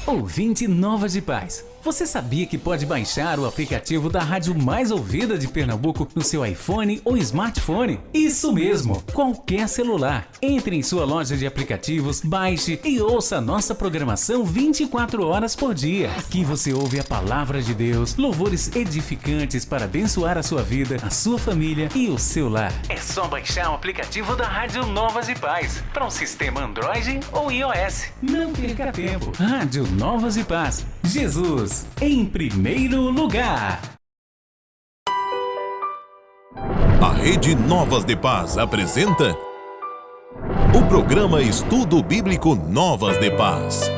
Ouvinte Novas de Paz, você sabia que pode baixar o aplicativo da rádio mais ouvida de Pernambuco no seu iPhone ou smartphone? Isso mesmo, qualquer celular. Entre em sua loja de aplicativos, baixe e ouça a nossa programação 24 horas por dia. Aqui você ouve a palavra de Deus, louvores edificantes para abençoar a sua vida, a sua família e o seu lar. É só baixar o aplicativo da Rádio Novas de Paz para um sistema Android ou iOS. Não perca tempo. Rádio Novas de Paz. Jesus em primeiro lugar. A Rede Novas de Paz apresenta o programa Estudo Bíblico Novas de Paz.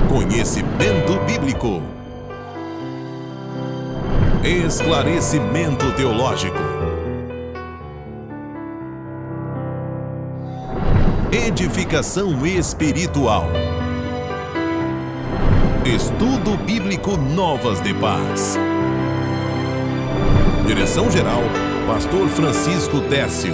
Conhecimento bíblico. Esclarecimento teológico. Edificação espiritual. Estudo Bíblico Novas de Paz. Direção-geral, Pastor Francisco Tércio.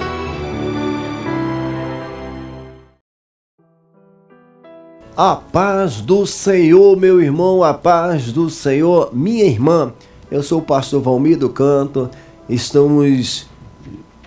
A paz do Senhor, meu irmão, a paz do Senhor, minha irmã. Eu sou o pastor Valmir do Canto. Estamos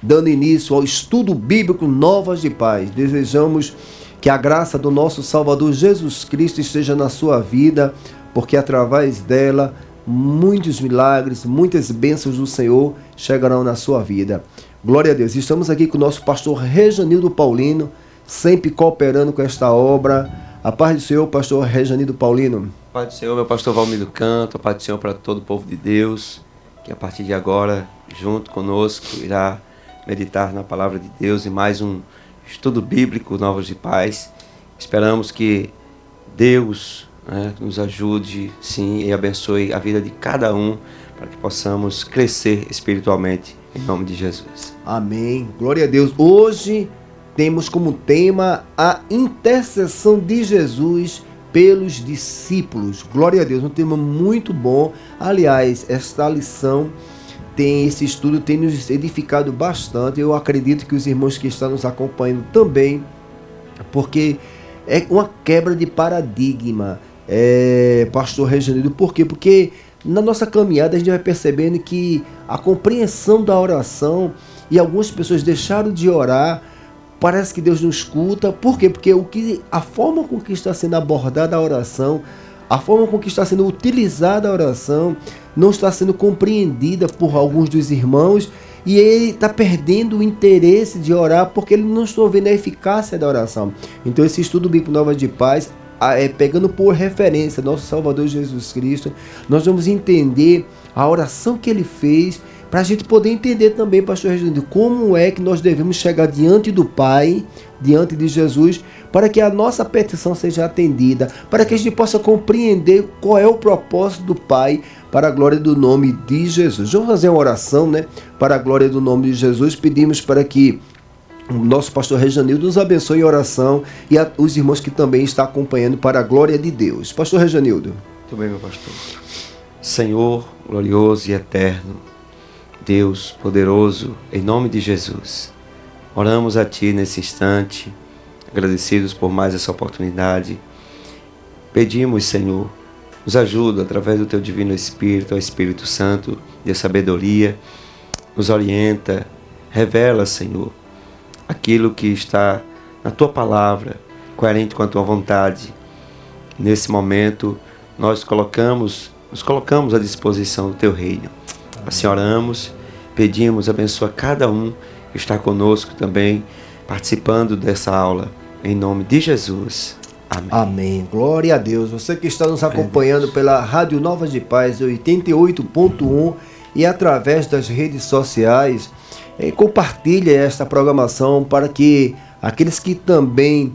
dando início ao Estudo Bíblico Novas de Paz. Desejamos que a graça do nosso Salvador Jesus Cristo esteja na sua vida, porque através dela muitos milagres, muitas bênçãos do Senhor chegarão na sua vida. Glória a Deus. Estamos aqui com o nosso pastor Rejanildo Paulino, sempre cooperando com esta obra. A paz do Senhor, pastor Rejanildo Paulino. A paz do Senhor, meu pastor Valmir do Canto. A paz do Senhor para todo o povo de Deus, que a partir de agora, junto conosco, irá meditar na palavra de Deus e mais um Estudo Bíblico Novas de Paz. Esperamos que Deus nos ajude, sim, e abençoe a vida de cada um, para que possamos crescer espiritualmente, em nome de Jesus. Amém. Glória a Deus. Hoje temos como tema a intercessão de Jesus pelos discípulos. Glória a Deus. Um tema muito bom. Aliás, esta lição esse estudo tem nos edificado bastante. Eu acredito que os irmãos que estão nos acompanhando também, porque é uma quebra de paradigma, pastor Rejanildo. Por quê? Porque na nossa caminhada a gente vai percebendo que a compreensão da oração, e algumas pessoas deixaram de orar, parece que Deus não escuta. Por quê? Porque a forma com que está sendo abordada a oração, a forma com que está sendo utilizada a oração, não está sendo compreendida por alguns dos irmãos, e ele está perdendo o interesse de orar porque ele não está vendo a eficácia da oração. Então esse estudo bíblico Novas de Paz, pegando por referência nosso Salvador Jesus Cristo, nós vamos entender a oração que ele fez, para a gente poder entender também, pastor Reginaldo, como é que nós devemos chegar diante do Pai, diante de Jesus, para que a nossa petição seja atendida, para que a gente possa compreender qual é o propósito do Pai, para a glória do nome de Jesus. Vamos fazer uma oração, para a glória do nome de Jesus. Pedimos para que o nosso pastor Rejanildo nos abençoe em oração, e os irmãos que também estão acompanhando, para a glória de Deus. Pastor Rejanildo. Muito bem, meu pastor. Senhor glorioso e eterno, Deus poderoso, em nome de Jesus, oramos a Ti nesse instante, agradecidos por mais essa oportunidade. Pedimos, Senhor, nos ajuda através do Teu Divino Espírito, ao Espírito Santo, de sabedoria, nos orienta, revela, Senhor, aquilo que está na Tua palavra, coerente com a Tua vontade. Nesse momento, nos colocamos à disposição do Teu reino. Assim oramos, pedimos, abençoa cada um que está conosco também, participando dessa aula, em nome de Jesus. Amém. Amém. Glória a Deus. Você que está nos acompanhando pela Rádio Novas de Paz 88.1 e através das redes sociais, compartilhe esta programação para que aqueles que também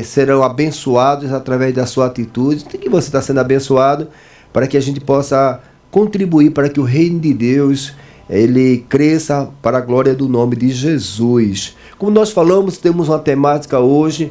serão abençoados através da sua atitude, que você está sendo abençoado, para que a gente possa contribuir para que o reino de Deus ele cresça para a glória do nome de Jesus. Como nós falamos, temos uma temática hoje,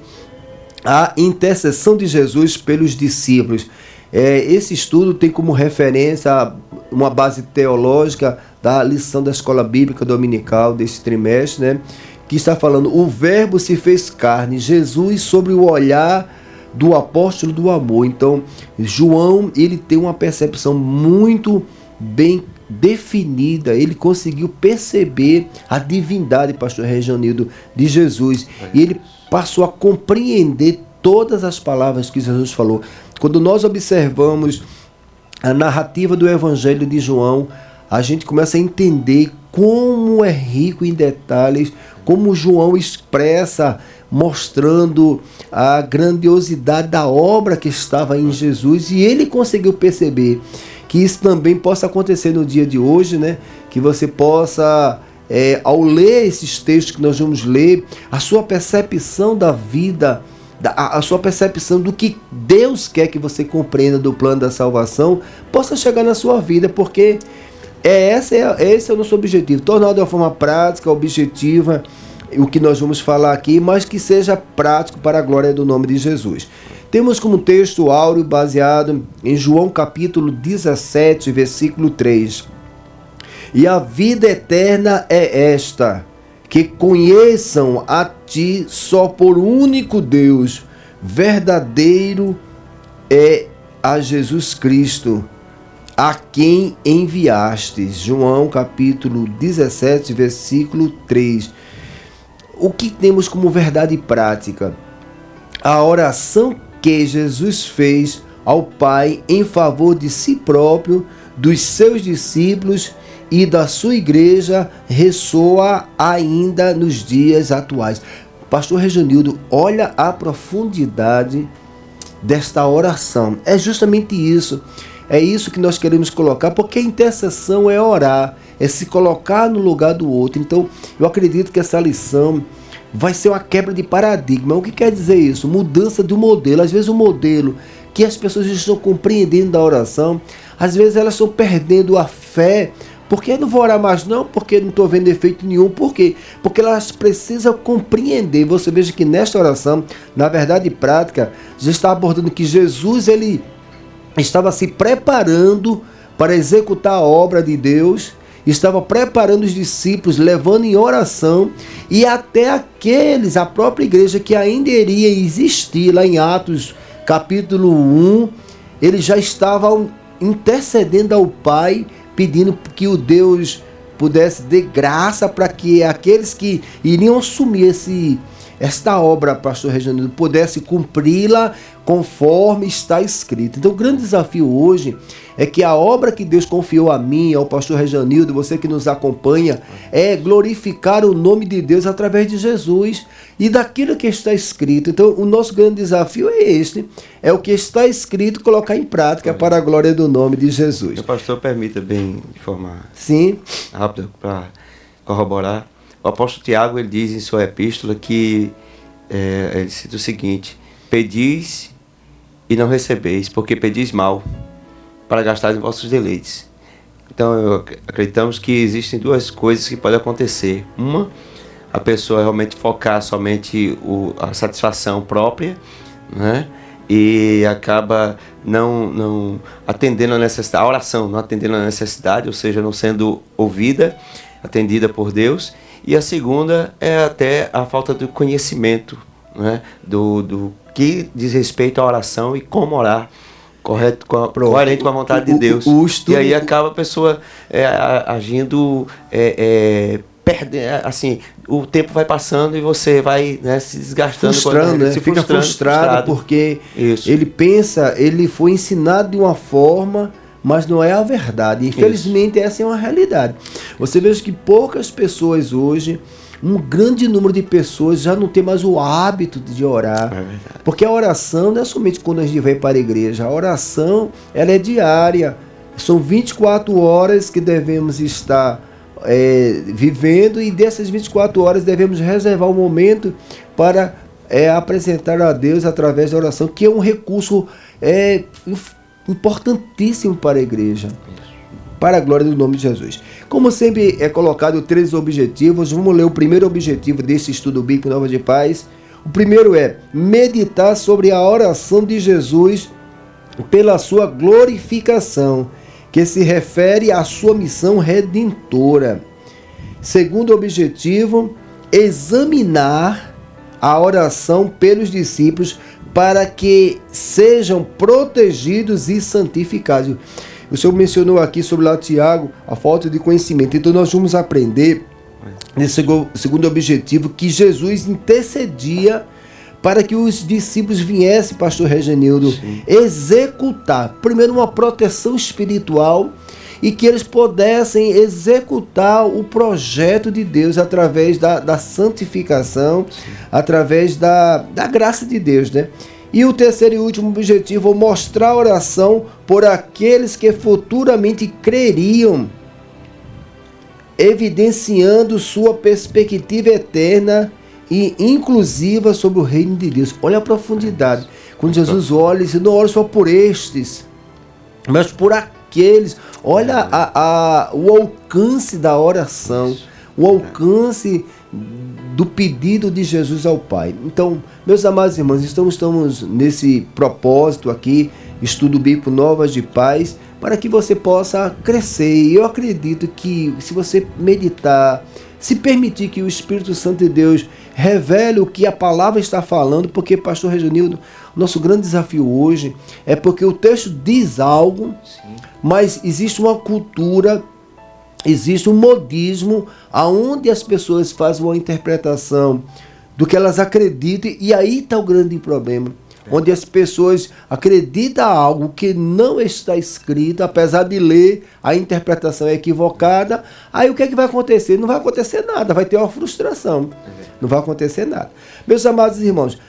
a intercessão de Jesus pelos discípulos. Esse estudo tem como referência uma base teológica da lição da Escola Bíblica Dominical desse trimestre, que está falando, o verbo se fez carne, Jesus sobre o olhar do apóstolo do amor. Então, João, ele tem uma percepção muito bem definida, ele conseguiu perceber a divindade, pastor Regianildo, de Jesus, e ele passou a compreender todas as palavras que Jesus falou. Quando nós observamos a narrativa do Evangelho de João, a gente começa a entender como é rico em detalhes, como João expressa, mostrando a grandiosidade da obra que estava em Jesus, e ele conseguiu perceber que isso também possa acontecer no dia de hoje, né? Que você possa, ao ler esses textos que nós vamos ler, a sua percepção da vida, a sua percepção do que Deus quer que você compreenda do plano da salvação, possa chegar na sua vida, porque esse é o nosso objetivo, tornar de uma forma prática, objetiva, o que nós vamos falar aqui, mas que seja prático para a glória do nome de Jesus. Temos como texto áureo baseado em João capítulo 17, versículo 3. E a vida eterna é esta, que conheçam a ti só por único Deus, verdadeiro é a Jesus Cristo, a quem enviastes. João capítulo 17, versículo 3. O que temos como verdade prática? A oração que Jesus fez ao Pai em favor de si próprio, dos seus discípulos e da sua igreja ressoa ainda nos dias atuais. Pastor Regianildo, olha a profundidade desta oração. É justamente isso. É isso que nós queremos colocar, porque a intercessão é orar, é se colocar no lugar do outro. Então, eu acredito que essa lição vai ser uma quebra de paradigma. O que quer dizer isso? Mudança do modelo. Às vezes o modelo que as pessoas estão compreendendo da oração, às vezes elas estão perdendo a fé. Porque eu não vou orar mais não, porque não estou vendo efeito nenhum. Por quê? Porque elas precisam compreender. Você veja que nesta oração, na verdade prática, já está abordando que Jesus, ele estava se preparando para executar a obra de Deus, estava preparando os discípulos, levando em oração, e até aqueles, a própria igreja que ainda iria existir, lá em Atos capítulo 1, eles já estavam intercedendo ao Pai, pedindo que o Deus pudesse dar graça para que aqueles que iriam assumir esta obra, pastor Regianildo, pudesse cumpri-la conforme está escrito. Então o grande desafio hoje é que a obra que Deus confiou a mim, ao pastor Regianildo, você que nos acompanha, é glorificar o nome de Deus através de Jesus e daquilo que está escrito. Então o nosso grande desafio é este, é o que está escrito, colocar em prática para a glória do nome de Jesus. O pastor, permita bem de forma Sim. rápida para corroborar. O apóstolo Tiago, ele diz em sua epístola que, ele cita o seguinte: pedis e não recebeis, porque pedis mal, para gastar em vossos deleites. Então, acreditamos que existem duas coisas que podem acontecer. Uma, a pessoa realmente focar somente a satisfação própria, né? E acaba não atendendo a necessidade, a oração não atendendo a necessidade, ou seja, não sendo ouvida, atendida por Deus. E a segunda é até a falta do conhecimento, né, do que diz respeito à oração e como orar coerente com a vontade de Deus. E aí acaba a pessoa agindo, assim, o tempo vai passando e você vai, né, se desgastando. Fica frustrado porque ele pensa, ele foi ensinado de uma forma, mas não é a verdade. Infelizmente, essa é uma realidade. Você veja que poucas pessoas hoje, um grande número de pessoas já não tem mais o hábito de orar. Porque a oração não é somente quando a gente vai para a igreja. A oração, ela é diária. São 24 horas que devemos estar vivendo, e dessas 24 horas devemos reservar um momento para apresentar a Deus através da oração, que é um recurso importantíssimo para a igreja, para a glória do nome de Jesus. Como sempre é colocado 3 objetivos, vamos ler o primeiro objetivo desse estudo bíblico Novas de Paz. O primeiro é meditar sobre a oração de Jesus pela sua glorificação, que se refere à sua missão redentora. Segundo objetivo, examinar a oração pelos discípulos para que sejam protegidos e santificados. O Senhor mencionou aqui sobre lá Tiago a falta de conhecimento. Então nós vamos aprender nesse segundo objetivo que Jesus intercedia para que os discípulos viessem, pastor Regenildo, executar primeiro uma proteção espiritual e que eles pudessem executar o projeto de Deus através da santificação, através da graça de Deus, né? E o terceiro e último objetivo, mostrar a oração por aqueles que futuramente creriam, evidenciando sua perspectiva eterna e inclusiva sobre o reino de Deus. Olha a profundidade. Quando Jesus olha, ele diz, não ore só por estes, mas por aqueles. Olha o alcance da oração, o alcance do pedido de Jesus ao Pai. Então, meus amados irmãos, estamos nesse propósito aqui, estudo bíblico Novas de Paz, para que você possa crescer. E eu acredito que se você meditar, se permitir que o Espírito Santo de Deus revele o que a palavra está falando, porque, pastor Reginildo, nosso grande desafio hoje é porque o texto diz algo, mas existe uma cultura, existe um modismo aonde as pessoas fazem uma interpretação do que elas acreditam, e aí está o grande problema. Onde as pessoas acreditam algo que não está escrito, apesar de ler, a interpretação é equivocada. Aí o que é que vai acontecer? Não vai acontecer nada, vai ter uma frustração. Não vai acontecer nada. Meus amados irmãos,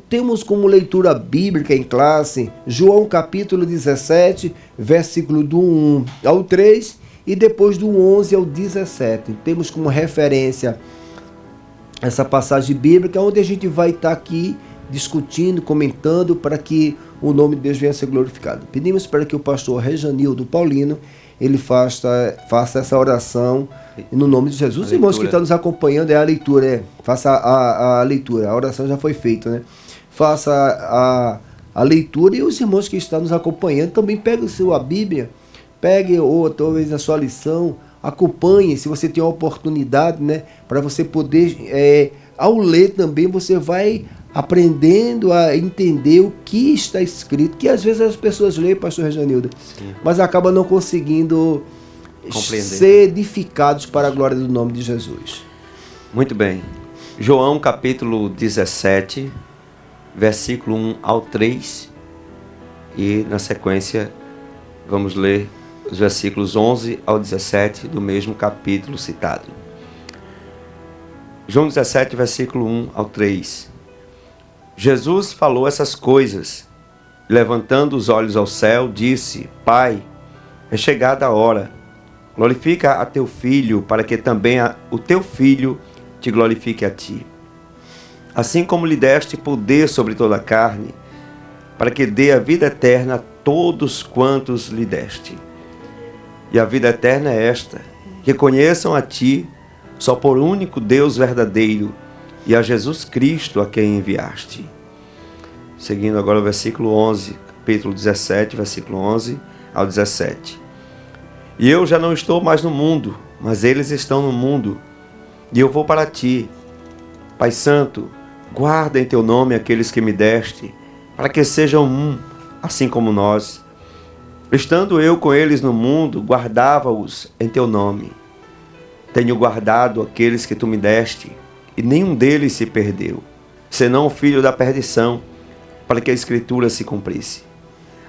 temos como leitura bíblica em classe João capítulo 17, versículo do 1 ao 3 e depois do 11 ao 17. Temos como referência essa passagem bíblica onde a gente vai estar aqui discutindo, comentando, para que o nome de Deus venha a ser glorificado. Pedimos para que o pastor Rejanildo Paulino ele faça essa oração no nome de Jesus. Os irmãos que estão nos acompanhando, a leitura, faça a leitura, a oração já foi feita, né? Faça a leitura, e os irmãos que estão nos acompanhando também peguem a Bíblia, pegue ou talvez a sua lição, acompanhe, se você tem a oportunidade, né? Para você poder, ao ler também, você vai aprendendo a entender o que está escrito, que às vezes as pessoas leem, pastor Rejanildo, mas acabam não conseguindo ser edificados para a glória do nome de Jesus. Muito bem. João capítulo 17, versículo 1 ao 3, e na sequência vamos ler os versículos 11 ao 17 do mesmo capítulo citado. João 17, versículo 1 ao 3. Jesus falou essas coisas, levantando os olhos ao céu, disse: Pai, é chegada a hora, glorifica a teu Filho, para que também o teu Filho te glorifique a ti. Assim como lhe deste poder sobre toda a carne, para que dê a vida eterna a todos quantos lhe deste. E a vida eterna é esta, que conheçam a ti, só por único Deus verdadeiro, e a Jesus Cristo a quem enviaste. Seguindo agora o versículo 11, capítulo 17, versículo 11 ao 17. E eu já não estou mais no mundo, mas eles estão no mundo, e eu vou para ti. Pai Santo, guarda em teu nome aqueles que me deste, para que sejam um, assim como nós. Estando eu com eles no mundo, guardava-os em teu nome. Tenho guardado aqueles que tu me deste, e nenhum deles se perdeu, senão o filho da perdição, para que a Escritura se cumprisse.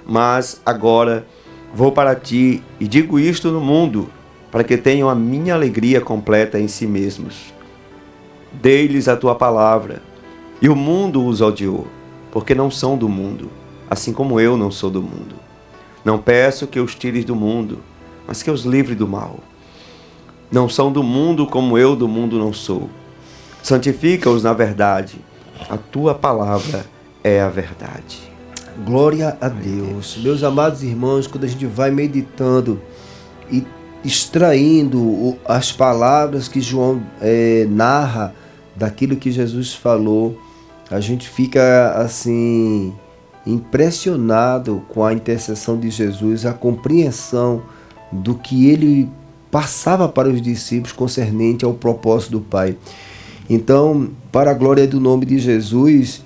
Mas agora vou para ti, e digo isto no mundo, para que tenham a minha alegria completa em si mesmos. Dei-lhes a tua palavra, e o mundo os odiou, porque não são do mundo, assim como eu não sou do mundo. Não peço que os tires do mundo, mas que os livre do mal. Não são do mundo como eu do mundo não sou. Santifica-os na verdade. A tua palavra é a verdade. Glória a Deus. Meus amados irmãos, quando a gente vai meditando e extraindo as palavras que João narra daquilo que Jesus falou, a gente fica assim impressionado com a intercessão de Jesus, a compreensão do que ele passava para os discípulos concernente ao propósito do Pai. Então, para a glória do nome de Jesus,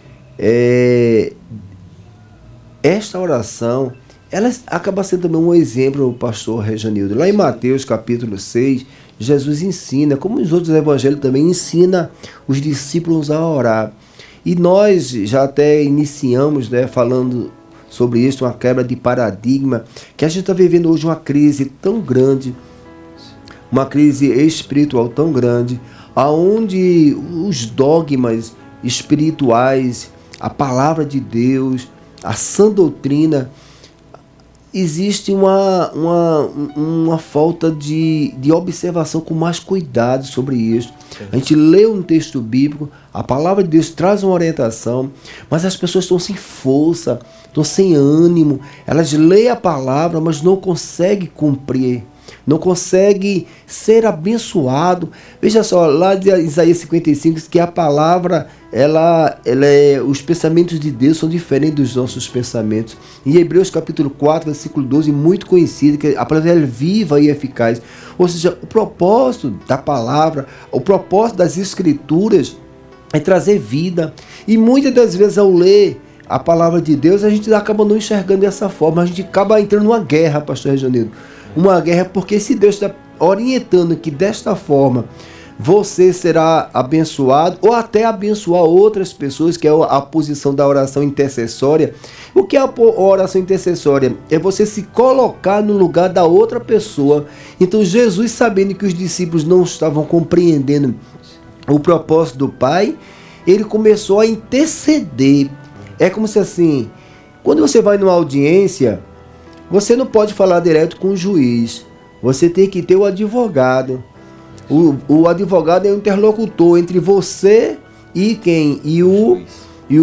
esta oração, ela acaba sendo também um exemplo, o pastor Rejanildo. Lá em Mateus capítulo 6, Jesus ensina, como os outros evangelhos também, ensina os discípulos a orar. E nós já até iniciamos, né, falando sobre isso, uma quebra de paradigma, que a gente está vivendo hoje uma crise tão grande, uma crise espiritual tão grande, aonde os dogmas espirituais, a palavra de Deus, a sã doutrina, existe uma falta de observação com mais cuidado sobre isso. A gente lê um texto bíblico, a palavra de Deus traz uma orientação, mas as pessoas estão sem força, estão sem ânimo, elas leem a palavra, mas não conseguem cumprir, não conseguem ser abençoado. Veja só, lá de Isaías 55, diz que a palavra, os pensamentos de Deus são diferentes dos nossos pensamentos. Em Hebreus capítulo 4, versículo 12, muito conhecido, que a palavra é viva e eficaz. Ou seja, o propósito da palavra, o propósito das escrituras é trazer vida. E muitas das vezes, ao ler a palavra de Deus, a gente acaba não enxergando dessa forma, a gente acaba entrando numa guerra, pastor Rejanildo. Uma guerra, porque se Deus está orientando que desta forma você será abençoado, ou até abençoar outras pessoas, que é a posição da oração intercessória. O que é a oração intercessória? É você se colocar no lugar da outra pessoa. Então Jesus, sabendo que os discípulos não estavam compreendendo o propósito do Pai, ele começou a interceder. É como se assim, quando você vai numa audiência, você não pode falar direto com o juiz. Você tem que ter o advogado. O advogado é o interlocutor entre você e quem? E o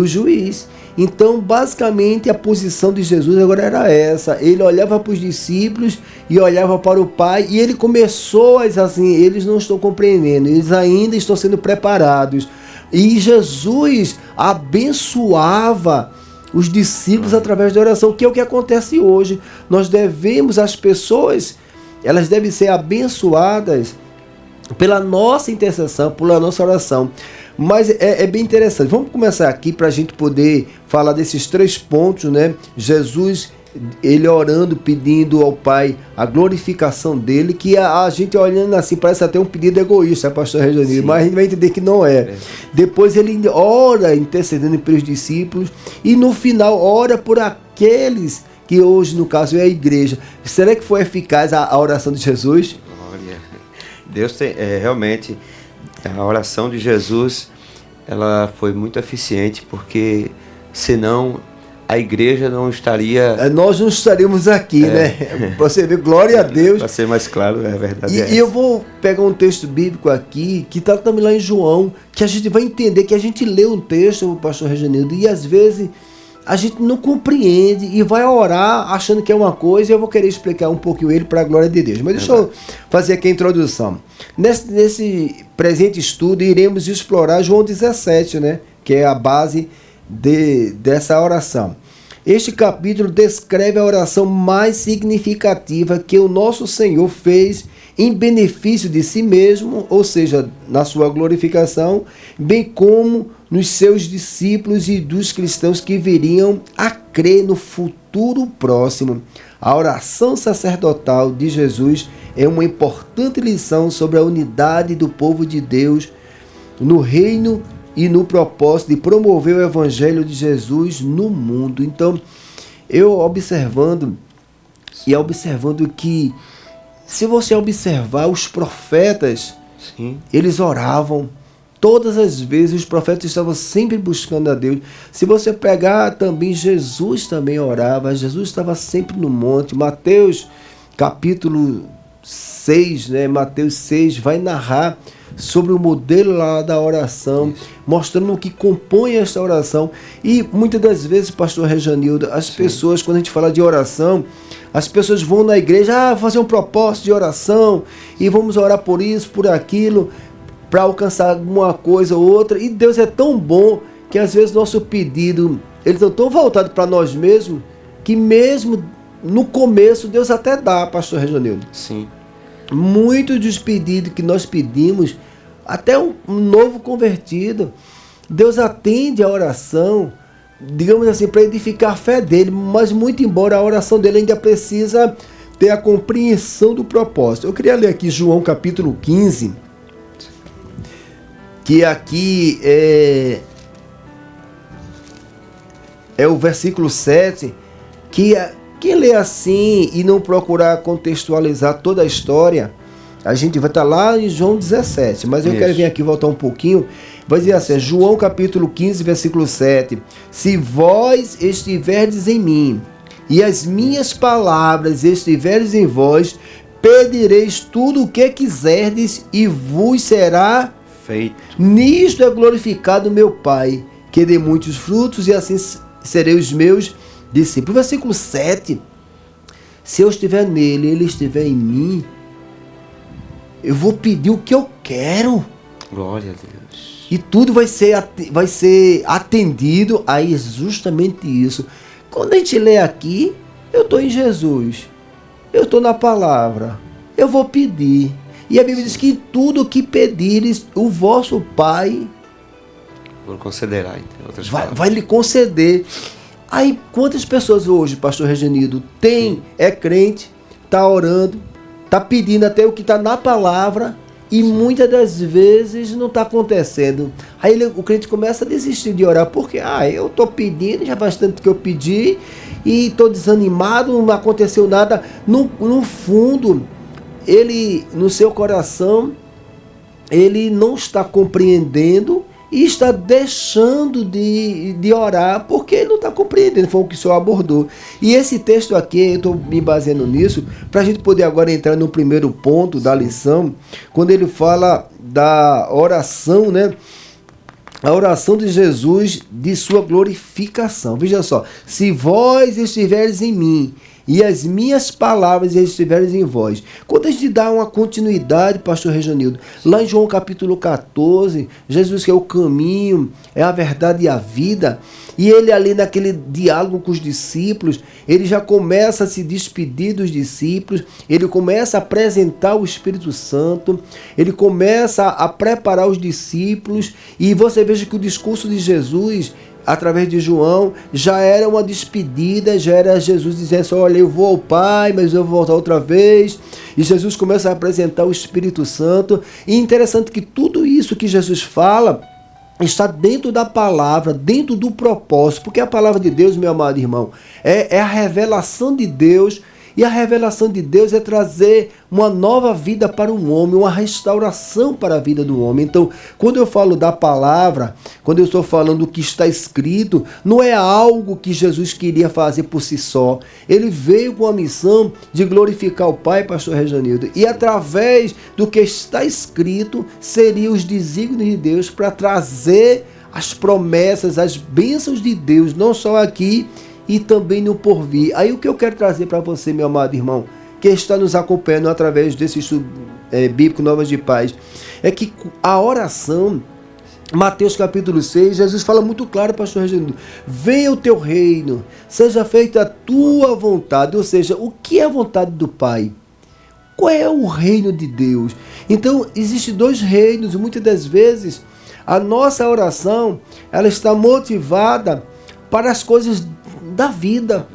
juiz. Então, basicamente, a posição de Jesus agora era essa. Ele olhava para os discípulos e olhava para o Pai. E ele começou a dizer assim, eles não estão compreendendo. Eles ainda estão sendo preparados. E Jesus abençoava os discípulos através da oração, que é o que acontece hoje. Nós devemos, as pessoas, elas devem ser abençoadas pela nossa intercessão, pela nossa oração. Mas é bem interessante. Vamos começar aqui para a gente poder falar desses 3 pontos, né? Jesus, ele orando, pedindo ao Pai a glorificação dele, que a gente olhando assim parece até um pedido egoísta, pastor Rejanildo, mas a gente vai entender que não é. Depois ele ora intercedendo pelos discípulos e no final ora por aqueles que hoje, no caso, é a igreja. Será que foi eficaz a oração de Jesus? Glória. Deus tem, realmente, a oração de Jesus, ela foi muito eficiente, porque senão a igreja não estaria... Nós não estaríamos aqui, né? Você vê, glória a Deus. Para ser mais claro, é verdade. E eu vou pegar um texto bíblico aqui, que está também lá em João, que a gente vai entender, que a gente lê um texto, o pastor Rejanildo, e às vezes a gente não compreende e vai orar achando que é uma coisa, e eu vou querer explicar um pouquinho ele para a glória de Deus. Mas deixa eu fazer aqui a introdução. Nesse presente estudo, iremos explorar João 17, né? Que é a base dessa oração. Este capítulo descreve a oração mais significativa que o nosso Senhor fez em benefício de si mesmo, ou seja, na sua glorificação, bem como nos seus discípulos e dos cristãos que viriam a crer no futuro próximo. A oração sacerdotal de Jesus é uma importante lição sobre a unidade do povo de Deus no reino e no propósito de promover o evangelho de Jesus no mundo. Então, eu observando que, se você observar os profetas, eles oravam. Todas as vezes os profetas estavam sempre buscando a Deus. Se você pegar também, Jesus também orava. Jesus estava sempre no monte. Mateus capítulo 6, né? Mateus 6 vai narrar sobre o modelo lá da oração, mostrando o que compõe esta oração. E muitas das vezes, pastor Rejanildo, as pessoas, quando a gente fala de oração, as pessoas vão na igreja, fazer um propósito de oração, e vamos orar por isso, por aquilo, para alcançar alguma coisa ou outra. E Deus é tão bom que às vezes nosso pedido, eles estão tão voltados para nós mesmos, que mesmo no começo Deus até dá, pastor Rejanildo. Sim. Muitos dos pedidos que nós pedimos, até um novo convertido. Deus atende a oração, digamos assim, para edificar a fé dele, mas muito embora a oração dele ainda precisa ter a compreensão do propósito. Eu queria ler aqui João capítulo 15, que aqui é o versículo 7, que quem lê assim e não procurar contextualizar toda a história, a gente vai estar lá em João 17, mas eu quero vir aqui voltar um pouquinho. Vai dizer assim, João capítulo 15, versículo 7. Se vós estiverdes em mim, e as minhas palavras estiverdes em vós, pedireis tudo o que quiserdes, e vos será feito. Nisto é glorificado meu Pai, que dê muitos frutos, e assim serei os meus discípulos. Versículo 7. Se eu estiver nele, ele estiver em mim, eu vou pedir o que eu quero. Glória a Deus. E tudo vai ser atendido. Aí é justamente isso. Quando a gente lê aqui, eu estou em Jesus. Eu estou na palavra. Eu vou pedir. E a Bíblia diz que tudo que pedires, o vosso Pai concederá, então, vai lhe conceder. Aí quantas pessoas hoje, pastor Regenildo, é crente, está orando, está pedindo até o que está na palavra, e muitas das vezes não está acontecendo. Aí o crente começa a desistir de orar, porque eu estou pedindo, já faz tanto que eu pedi, e estou desanimado, não aconteceu nada. No fundo, ele, no seu coração, ele não está compreendendo e está deixando de orar, porque ele não está compreendendo. Foi o que o senhor abordou. E esse texto aqui, eu estou me baseando nisso, para a gente poder agora entrar no primeiro ponto da lição, quando ele fala da oração, né? A oração de Jesus, de sua glorificação. Veja só, se vós estiveres em mim, e as minhas palavras estiverem em vós. Quando a gente dá uma continuidade, pastor Regenildo, lá em João capítulo 14, Jesus que é o caminho, é a verdade e a vida, e ele ali naquele diálogo com os discípulos, ele já começa a se despedir dos discípulos, ele começa a apresentar o Espírito Santo, ele começa a preparar os discípulos, e você veja que o discurso de Jesus, através de João, já era uma despedida, já era Jesus dizendo assim, olha, eu vou ao Pai, mas eu vou voltar outra vez. E Jesus começa a apresentar o Espírito Santo. E interessante que tudo isso que Jesus fala está dentro da palavra, dentro do propósito, porque a palavra de Deus, meu amado irmão, é a revelação de Deus. E a revelação de Deus é trazer uma nova vida para o homem, uma restauração para a vida do homem. Então, quando eu falo da palavra, quando eu estou falando do que está escrito, não é algo que Jesus queria fazer por si só. Ele veio com a missão de glorificar o Pai, pastor Regenildo. E através do que está escrito, seriam os desígnios de Deus para trazer as promessas, as bênçãos de Deus, não só aqui, e também no porvir. Aí o que eu quero trazer para você, meu amado irmão, que está nos acompanhando através desse estudo bíblico Novas de Paz, é que a oração, Mateus capítulo 6, Jesus fala muito claro, pastor Reginaldo, venha o teu reino, seja feita a tua vontade. Ou seja, o que é a vontade do Pai? Qual é o reino de Deus? Então, existem dois reinos, e muitas das vezes a nossa oração, ela está motivada para as coisas da vida,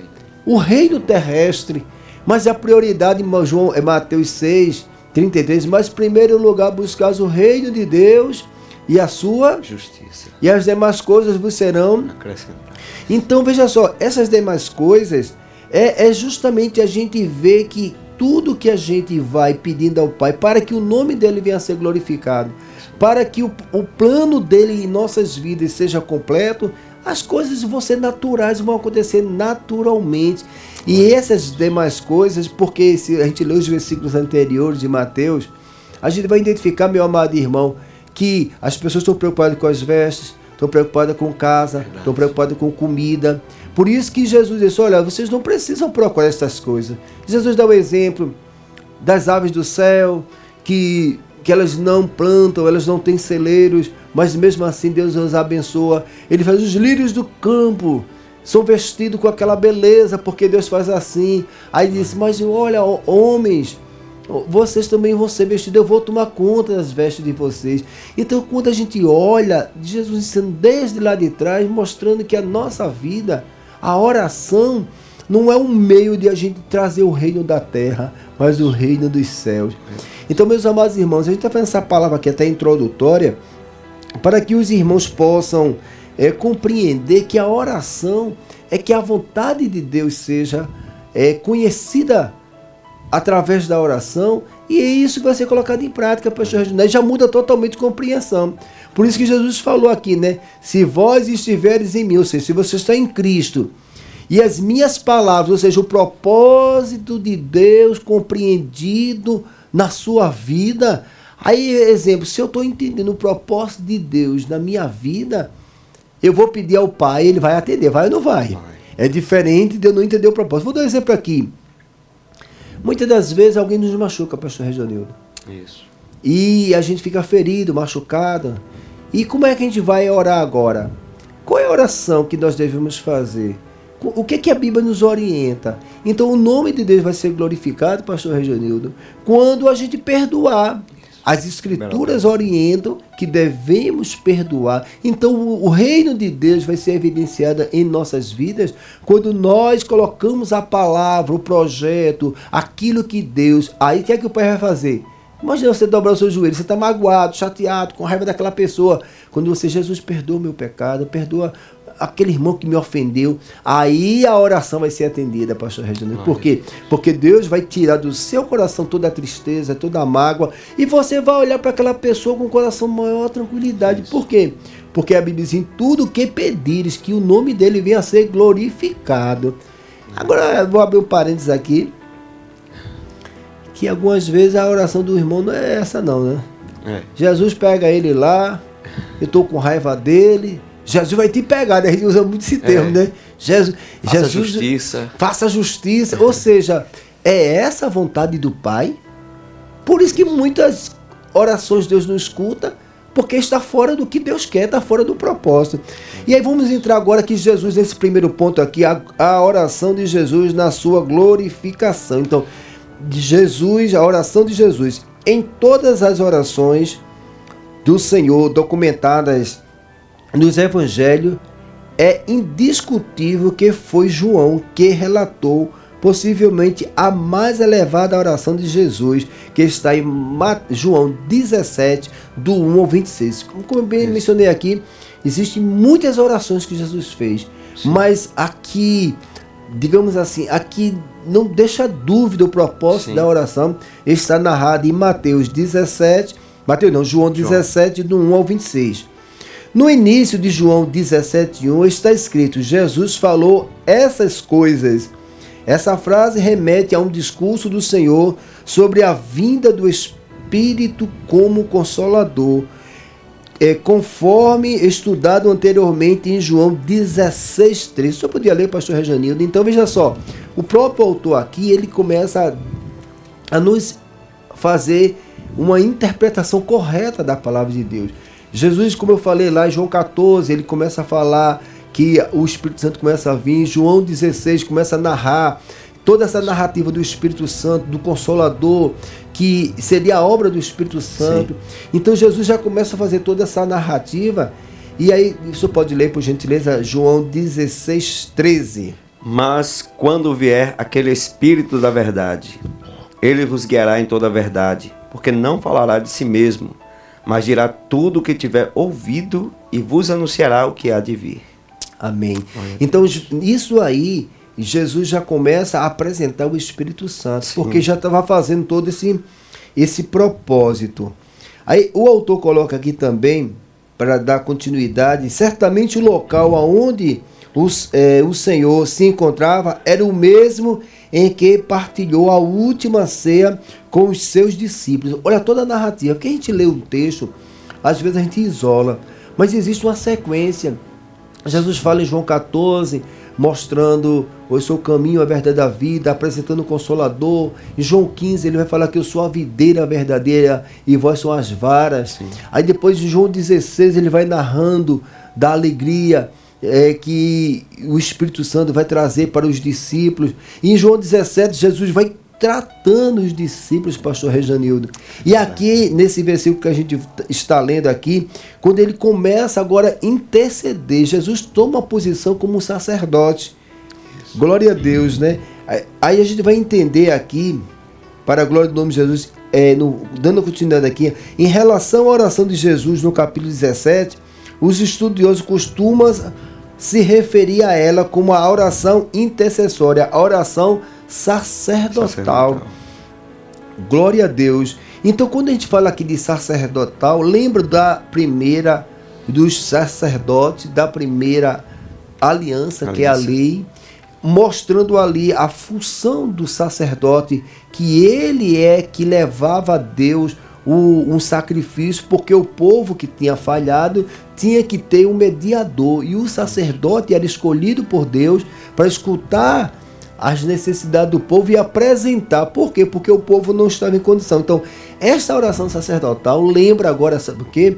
o reino terrestre, mas a prioridade em Mateus 6, 33, mas primeiro lugar buscar o reino de Deus e a sua justiça, e as demais coisas vos serão acrescentadas. Então veja só, essas demais coisas é justamente a gente ver que tudo que a gente vai pedindo ao Pai para que o nome dele venha a ser glorificado, para que o plano dele em nossas vidas seja completo, as coisas vão ser naturais, vão acontecer naturalmente. E essas demais coisas, porque se a gente lê os versículos anteriores de Mateus, a gente vai identificar, meu amado irmão, que as pessoas estão preocupadas com as vestes, estão preocupadas com casa, estão preocupadas com comida. Por isso que Jesus disse, olha, vocês não precisam procurar essas coisas. Jesus dá o exemplo das aves do céu, que elas não plantam, elas não têm celeiros, mas mesmo assim Deus os abençoa. Ele faz os lírios do campo, são vestidos com aquela beleza, porque Deus faz assim. Aí ele disse, mas olha, homens, vocês também vão ser vestidos, eu vou tomar conta das vestes de vocês. Então, quando a gente olha, Jesus ensinando desde lá de trás, mostrando que a nossa vida, a oração, não é um meio de a gente trazer o reino da terra, mas o reino dos céus. Então, meus amados irmãos, a gente está fazendo essa palavra aqui até introdutória, para que os irmãos possam compreender que a oração é que a vontade de Deus seja conhecida através da oração, e é isso que vai ser colocado em prática, pastor Reginaldo. Já muda totalmente a compreensão. Por isso que Jesus falou aqui, né? Se vós estiveres em mim, ou seja, se você está em Cristo, e as minhas palavras, ou seja, o propósito de Deus compreendido na sua vida. Aí, exemplo, se eu estou entendendo o propósito de Deus na minha vida, eu vou pedir ao Pai, Ele vai atender, vai ou não vai? É diferente de eu não entender o propósito. Vou dar um exemplo aqui. Muitas das vezes alguém nos machuca, pastor Reginaldo. Isso. E a gente fica ferido, machucado. E como é que a gente vai orar agora? Qual é a oração que nós devemos fazer? O que a Bíblia nos orienta? Então o nome de Deus vai ser glorificado, pastor Reginaldo, quando a gente perdoar. As Escrituras orientam que devemos perdoar. Então o reino de Deus vai ser evidenciado em nossas vidas quando nós colocamos a palavra, o projeto, aquilo que Deus... Aí o que é que o Pai vai fazer? Imagina você dobrar o seu joelho, você está magoado, chateado, com raiva daquela pessoa. Quando você, Jesus, perdoa o meu pecado, perdoa aquele irmão que me ofendeu, aí a oração vai ser atendida, pastor Reginaldo. Por quê? Porque Deus vai tirar do seu coração toda a tristeza, toda a mágoa, e você vai olhar para aquela pessoa com o coração maior tranquilidade. Isso. Por quê? Porque a Bíblia diz, em tudo que pedires, que o nome dele venha a ser glorificado. Agora, eu vou abrir um parênteses aqui, que algumas vezes a oração do irmão não é essa não, né? Jesus pega ele lá, eu estou com raiva dele, Jesus vai te pegar, né? A gente usa muito esse termo, né? Faça justiça. Faça justiça. Ou seja, é essa a vontade do Pai. Por isso que muitas orações Deus não escuta, porque está fora do que Deus quer, está fora do propósito. E aí vamos entrar agora que Jesus, nesse primeiro ponto aqui, a oração de Jesus na sua glorificação. Então, de Jesus, a oração de Jesus, em todas as orações do Senhor documentadas nos evangelhos, é indiscutível que foi João que relatou possivelmente a mais elevada oração de Jesus, que está em João 17, do 1 ao 26. Como eu bem mencionei aqui, existem muitas orações que Jesus fez, mas aqui, digamos assim, aqui não deixa dúvida o propósito da oração, está narrado em João 17, do 1 ao 26. No início de João 17:1 está escrito, Jesus falou essas coisas. Essa frase remete a um discurso do Senhor sobre a vinda do Espírito como Consolador, conforme estudado anteriormente em João 16:3. Só podia ler, pastor Reginaldo? Então veja só, o próprio autor aqui, ele começa a nos fazer uma interpretação correta da palavra de Deus. Jesus, como eu falei lá em João 14, ele começa a falar que o Espírito Santo começa a vir. João 16 começa a narrar toda essa narrativa do Espírito Santo, do Consolador, que seria a obra do Espírito Santo. Sim. Então Jesus já começa a fazer toda essa narrativa. E aí, você pode ler, por gentileza, João 16:13. Mas quando vier aquele Espírito da verdade, ele vos guiará em toda a verdade, porque não falará de si mesmo, mas dirá tudo o que tiver ouvido e vos anunciará o que há de vir. Amém. Então, isso aí, Jesus já começa a apresentar o Espírito Santo, porque já estava fazendo todo esse propósito. Aí, o autor coloca aqui também, para dar continuidade, certamente o local onde o Senhor se encontrava era o mesmo em que partilhou a última ceia com os seus discípulos. Olha toda a narrativa, porque a gente lê um texto, às vezes a gente isola, mas existe uma sequência. Jesus fala em João 14, mostrando eu sou o caminho, a verdade da vida, apresentando o Consolador. Em João 15 ele vai falar que eu sou a videira verdadeira e vós são as varas. Sim. Aí depois em João 16 ele vai narrando da alegria que o Espírito Santo vai trazer para os discípulos. E em João 17 Jesus vai tratando os discípulos, pastor Rejanildo. E aqui, nesse versículo que a gente está lendo aqui, quando ele começa agora a interceder, Jesus toma a posição como um sacerdote. Isso. Glória a Deus, né? Aí a gente vai entender aqui, para a glória do nome de Jesus, dando continuidade aqui, em relação à oração de Jesus no capítulo 17, os estudiosos costumam se referir a ela como a oração intercessória, a oração sacerdotal. Glória a Deus. Então, quando a gente fala aqui de sacerdotal, lembra dos sacerdotes, da primeira aliança, que é a lei, mostrando ali a função do sacerdote, que ele é que levava a Deus um sacrifício, porque o povo que tinha falhado tinha que ter um mediador, e o sacerdote era escolhido por Deus para escutar as necessidades do povo e apresentar. Por quê? Porque o povo não estava em condição. Então, esta oração sacerdotal lembra agora, sabe o quê?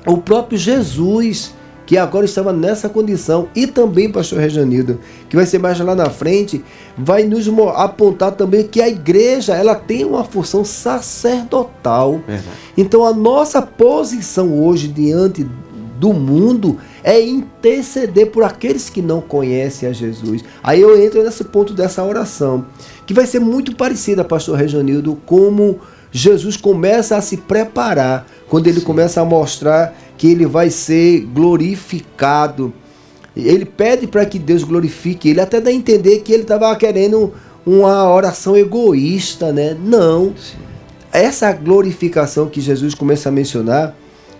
O próprio Jesus, que agora estava nessa condição, e também, pastor Rejanildo, que vai ser mais lá na frente, vai nos apontar também que a igreja, ela tem uma função sacerdotal. Verdade. Então, a nossa posição hoje diante do mundo é interceder por aqueles que não conhecem a Jesus. Aí eu entro nesse ponto dessa oração, que vai ser muito parecida, pastor Rejanildo, como Jesus começa a se preparar, quando ele começa a mostrar que ele vai ser glorificado. Ele pede para que Deus glorifique ele, até dá a entender que ele estava querendo uma oração egoísta, né? Não. Sim. Essa glorificação que Jesus começa a mencionar,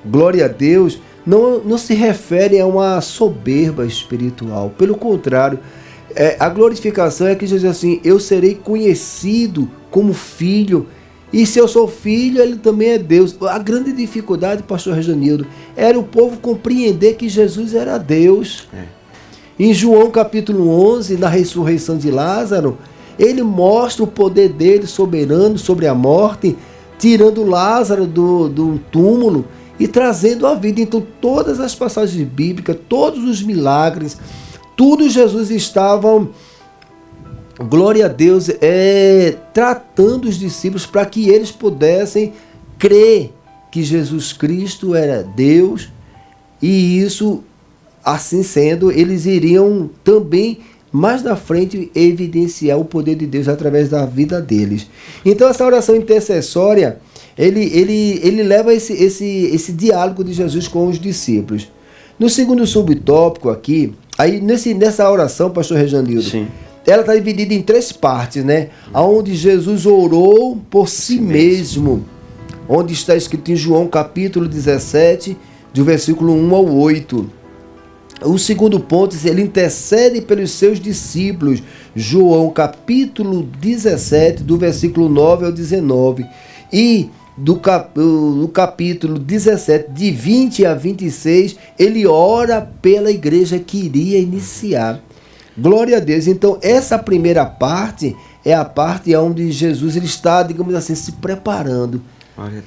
glória a Deus, não se refere a uma soberba espiritual. Pelo contrário, a glorificação é que Jesus diz assim: eu serei conhecido como filho. E se eu sou filho, ele também é Deus. A grande dificuldade, pastor Rejanildo, era o povo compreender que Jesus era Deus. Em João capítulo 11, na ressurreição de Lázaro, ele mostra o poder dele soberano sobre a morte, tirando Lázaro do túmulo e trazendo a vida. Então, todas as passagens bíblicas, todos os milagres, tudo Jesus estava, glória a Deus, tratando os discípulos para que eles pudessem crer que Jesus Cristo era Deus, e isso, assim sendo, eles iriam também mais na frente evidenciar o poder de Deus através da vida deles. Então, essa oração intercessória, ele leva esse diálogo de Jesus com os discípulos. No segundo subtópico aqui, aí nessa oração, pastor Rejanildo, sim, ela está dividida em 3 partes, né? Onde Jesus orou por si mesmo, onde está escrito em João capítulo 17, do versículo 1 ao 8. O segundo ponto, ele intercede pelos seus discípulos, João capítulo 17, do versículo 9 ao 19. E do capítulo 17, de 20 a 26, ele ora pela igreja que iria iniciar. Glória a Deus. Então, essa primeira parte é a parte onde Jesus ele está, digamos assim, se preparando.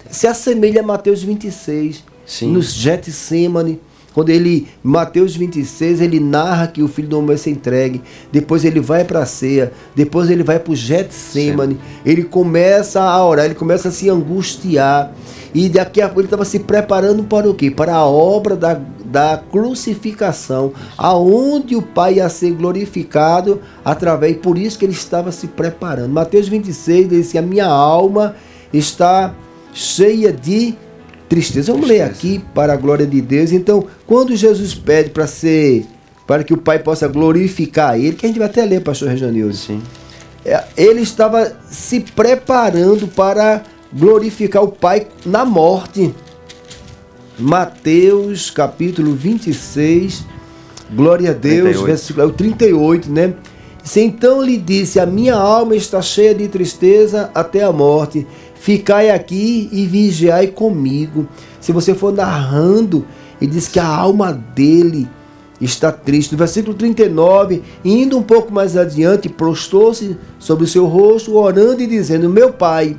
Se assemelha a Mateus 26, sim, nos Getsemane, quando Mateus 26, ele narra que o Filho do Homem vai ser entregue, depois ele vai para a ceia, depois ele vai para o Getsemane, ele começa a orar, ele começa a se angustiar, e daqui a pouco ele estava se preparando para o quê? Para a obra da crucificação, aonde o Pai ia ser glorificado através, por isso que ele estava se preparando. Mateus 26 diz que a minha alma está cheia de tristeza. Vamos ler aqui para a glória de Deus. Então, quando Jesus pede para que o Pai possa glorificar ele, que a gente vai até ler, pastor Rejanildo, sim, ele estava se preparando para glorificar o Pai na morte. Mateus capítulo 26, glória a Deus, 38. Versículo 38, né? Então lhe disse: a minha alma está cheia de tristeza até a morte, ficai aqui e vigiai comigo. Se você for narrando, ele diz que a alma dele está triste. No versículo 39, indo um pouco mais adiante, prostou-se sobre o seu rosto, orando e dizendo: meu Pai,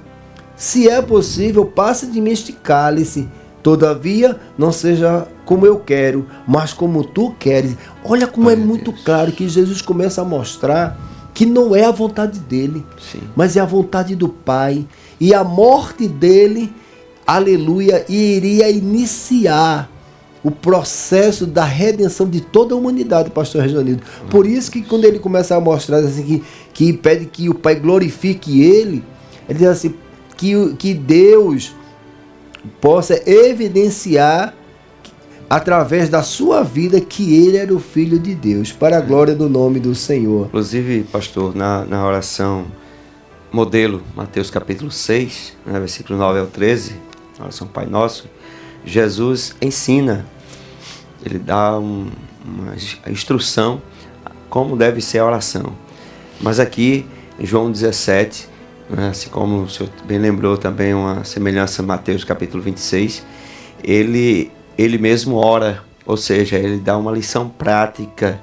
se é possível, passe de mim este cálice. Todavia, não seja como eu quero, mas como tu queres. Olha como é muito claro que Jesus começa a mostrar que não é a vontade dele, Sim. mas é a vontade do Pai. E a morte dele, aleluia, iria iniciar o processo da redenção de toda a humanidade, pastor Reginaldo. Por isso que quando ele começa a mostrar assim, que pede que o Pai glorifique ele diz assim, que Deus possa evidenciar através da sua vida que ele era o Filho de Deus, para a glória do nome do Senhor. Inclusive, pastor, na oração modelo, Mateus capítulo 6, versículo 9 ao 13, a oração Pai Nosso, Jesus ensina, ele dá uma instrução como deve ser a oração. Mas aqui, em João 17, assim como o senhor bem lembrou também uma semelhança a Mateus capítulo 26, ele mesmo ora, ou seja, ele dá uma lição prática,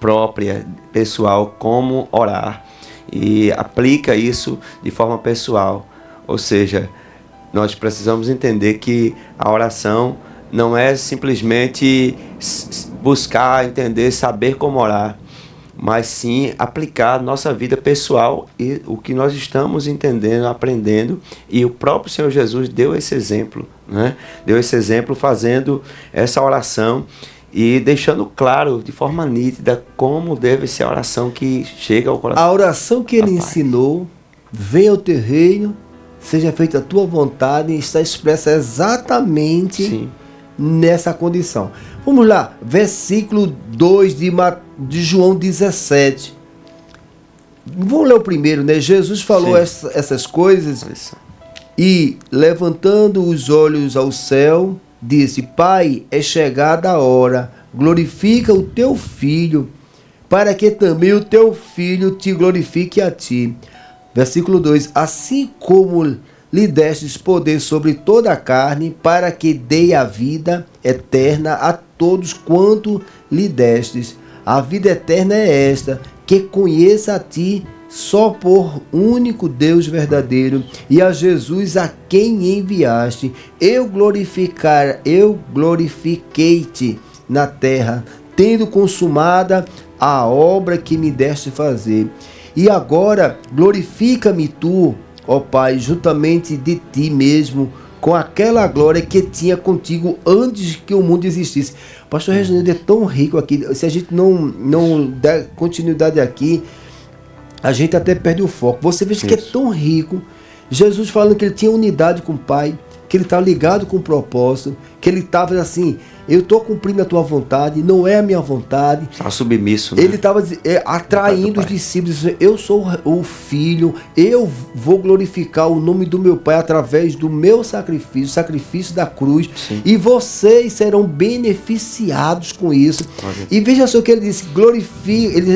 própria, pessoal, como orar, e aplica isso de forma pessoal. Ou seja, nós precisamos entender que a oração não é simplesmente buscar, entender, saber como orar, mas sim aplicar a nossa vida pessoal e o que nós estamos entendendo, aprendendo. E o próprio Senhor Jesus deu esse exemplo, né? Deu esse exemplo fazendo essa oração e deixando claro, de forma nítida, como deve ser a oração que chega ao coração. A oração que ele ensinou, venha ao teu reino, seja feita a tua vontade, está expressa exatamente Sim. nessa condição. Vamos lá, versículo 2 de João 17. Vamos ler o primeiro, né? Jesus falou essas coisas e, levantando os olhos ao céu, disse: Pai, é chegada a hora, glorifica o teu Filho, para que também o teu Filho te glorifique a ti. Versículo 2: Assim como lhe destes poder sobre toda a carne, para que dê a vida eterna a todos quanto lhe destes. A vida eterna é esta, que conheça a ti, só por único Deus verdadeiro, e a Jesus a quem enviaste. Eu glorifiquei-te na terra, tendo consumada a obra que me deste fazer. E agora glorifica-me tu, ó Pai, juntamente de ti mesmo, com aquela glória que tinha contigo antes que o mundo existisse. Pastor Reginaldo é tão rico aqui, se a gente não der continuidade aqui, a gente até perde o foco. Você vê que é tão rico, Jesus falando que ele tinha unidade com o Pai, que ele estava ligado com o propósito, que ele estava assim, eu estou cumprindo a tua vontade, não é a minha vontade. Estava submisso, né? Ele estava atraindo os discípulos, eu sou o Filho, eu vou glorificar o nome do meu Pai através do meu sacrifício, sacrifício da cruz. Sim. E vocês serão beneficiados com isso. E veja só o que ele disse,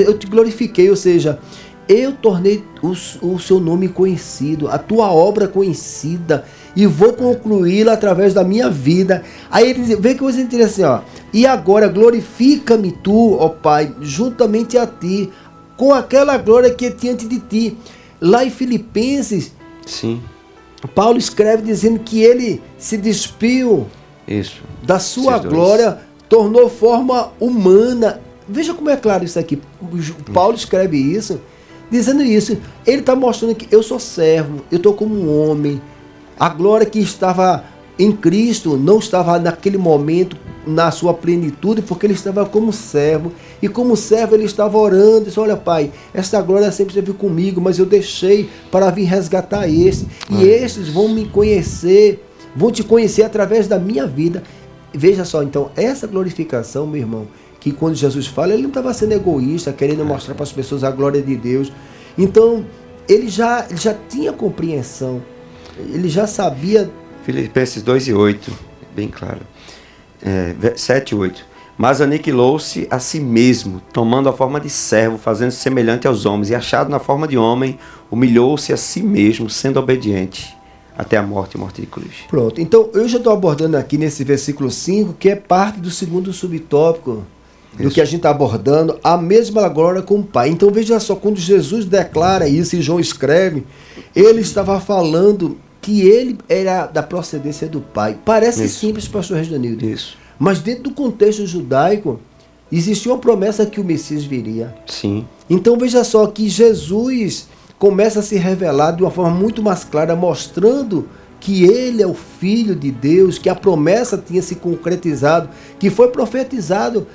eu te glorifiquei, ou seja, eu tornei o seu nome conhecido, a tua obra conhecida, e vou concluí-la através da minha vida. Aí ele diz, vê que coisa interessante, ó. E agora glorifica-me tu, ó Pai, juntamente a ti, com aquela glória que tinha antes de ti. Lá em Filipenses, sim, Paulo escreve dizendo que ele se despiu da sua glória, tornou forma humana. Veja como é claro isso aqui. Paulo escreve isso, dizendo isso. Ele está mostrando que eu sou servo, eu estou como um homem. A glória que estava em Cristo não estava naquele momento na sua plenitude, porque ele estava como servo. E como servo ele estava orando, disse, olha Pai, esta glória sempre esteve comigo, mas eu deixei para vir resgatar esse. E esses vão me conhecer, vão te conhecer através da minha vida. Veja só, então, essa glorificação, meu irmão, que quando Jesus fala, ele não estava sendo egoísta, querendo mostrar para as pessoas a glória de Deus. Então, ele já tinha compreensão. Ele já sabia. Filipenses 2:8, bem claro. 7:8. Mas aniquilou-se a si mesmo, tomando a forma de servo, fazendo-se semelhante aos homens, e achado na forma de homem, humilhou-se a si mesmo, sendo obediente até a morte e morte de cruz. Pronto. Então, eu já estou abordando aqui nesse versículo 5, que é parte do segundo subtópico do que a gente está abordando, a mesma glória com o Pai. Então veja só, quando Jesus declara isso e João escreve, ele estava falando que ele era da procedência do Pai. Parece simples, pastor Reginaldo. Isso. Mas dentro do contexto judaico, Existia uma promessa que o Messias viria. Sim. Então veja só que Jesus começa a se revelar de uma forma muito mais clara, mostrando que ele é o Filho de Deus, que a promessa tinha se concretizado, que foi profetizado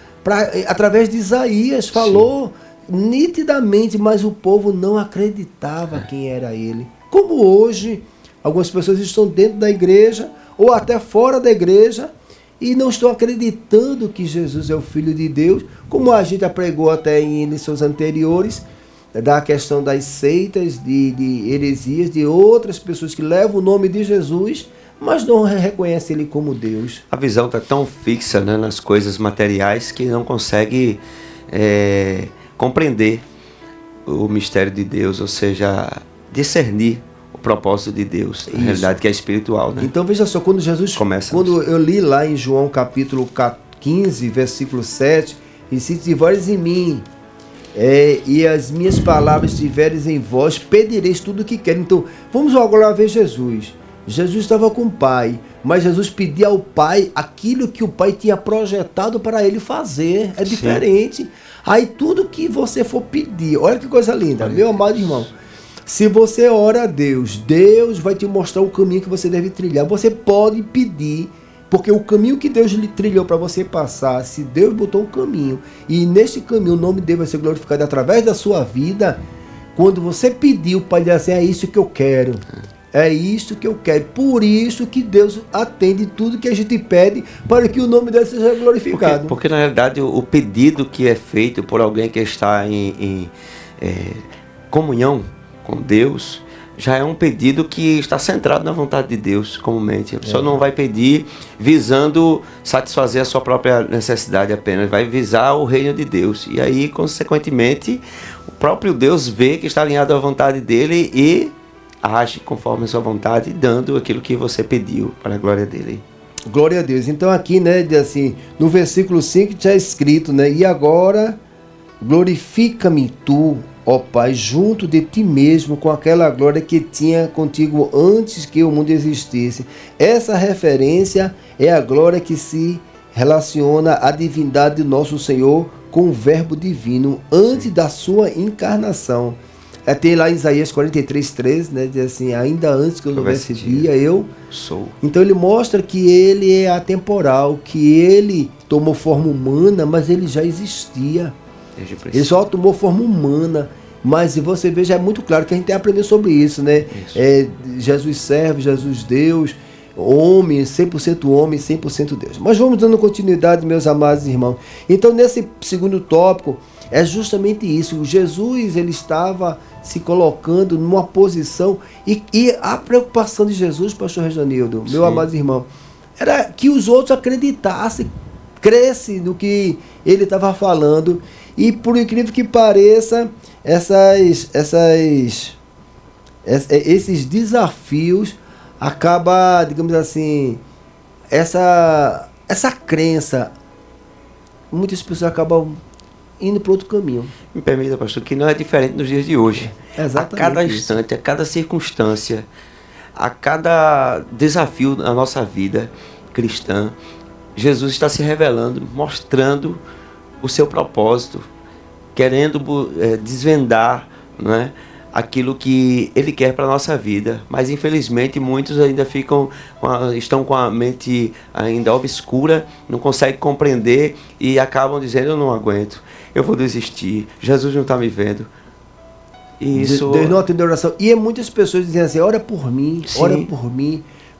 através de Isaías, falou nitidamente, mas o povo não acreditava quem era ele. Como hoje, algumas pessoas estão dentro da igreja ou até fora da igreja e não estão acreditando que Jesus é o Filho de Deus, como a gente pregou até em lições anteriores, da questão das seitas, de heresias, de outras pessoas que levam o nome de Jesus, mas não reconhecem ele como Deus. A visão está tão fixa, né, nas coisas materiais que não consegue compreender o mistério de Deus, ou seja, discernir o propósito de Deus, na realidade que é espiritual, né? Então veja só, quando Jesus quando eu li lá em João capítulo 15, versículo 7, e se tiveres em mim e as minhas palavras estiveres em vós, pedireis tudo o que quer. Então vamos agora ver Jesus. Jesus estava com o Pai, mas Jesus pedia ao Pai aquilo que o Pai tinha projetado para ele fazer. É diferente. Aí tudo que você for pedir, olha que coisa linda, meu amado irmão. Se você ora a Deus, Deus vai te mostrar o caminho que você deve trilhar. Você pode pedir, porque o caminho que Deus lhe trilhou para você passar, se Deus botou um caminho, e neste caminho o nome dele vai ser glorificado através da sua vida, quando você pedir, o Pai diz assim, é isso que eu quero. É isso que eu quero. Por isso que Deus atende tudo que a gente pede para que o nome dele seja glorificado. Porque na realidade o pedido que é feito por alguém que está em comunhão com Deus já é um pedido que está centrado na vontade de Deus, comumente. A pessoa não vai pedir visando satisfazer a sua própria necessidade apenas, vai visar o reino de Deus. E aí, consequentemente, o próprio Deus vê que está alinhado à vontade dele e age conforme a sua vontade, dando aquilo que você pediu para a glória dele. Glória a Deus. Então aqui, né, assim, no versículo 5 já é escrito, né, e agora glorifica-me tu, ó Pai, junto de ti mesmo, com aquela glória que tinha contigo antes que o mundo existisse. Essa referência é a glória que se relaciona à divindade do nosso Senhor com o verbo divino antes da sua encarnação. Tem lá em Isaías 43:3, né, diz assim, ainda antes que eu houvesse dia, eu sou. Então ele mostra que ele é atemporal, que ele tomou forma humana, mas ele já existia. Ele só tomou forma humana, mas se você vê, já é muito claro que a gente tem que aprender sobre isso, né? Jesus servo, Jesus Deus, homem, 100% homem, 100% Deus. Mas vamos dando continuidade, meus amados irmãos. Então nesse segundo tópico, é justamente isso. Jesus, ele estava se colocando numa posição e a preocupação de Jesus, pastor Rejanildo, meu amado irmão, era que os outros acreditassem, crescem no que ele estava falando. E por incrível que pareça, esses desafios acaba, digamos assim, essa crença, muitas pessoas acabam indo para outro caminho. Me permita, pastor, que não é diferente nos dias de hoje. Exatamente. A cada instante, a cada circunstância, a cada desafio na nossa vida cristã, Jesus está se revelando, mostrando o seu propósito, querendo desvendar, não é, aquilo que ele quer para a nossa vida. Mas infelizmente muitos ainda estão com a mente ainda obscura, não conseguem compreender e acabam dizendo, eu não aguento, eu vou desistir, Jesus não está me vendo. E isso... Deus não atendeu a oração. E muitas pessoas dizem assim, ora por mim,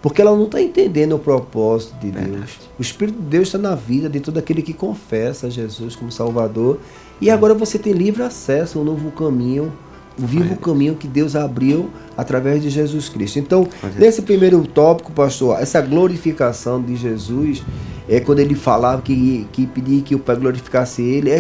porque ela não está entendendo o propósito de Deus. O Espírito de Deus está na vida de todo aquele que confessa Jesus como Salvador. E agora você tem livre acesso ao novo caminho, o vivo caminho que Deus abriu através de Jesus Cristo. Então, nesse primeiro tópico, pastor, essa glorificação de Jesus, quando ele falava que pedia que o Pai glorificasse ele,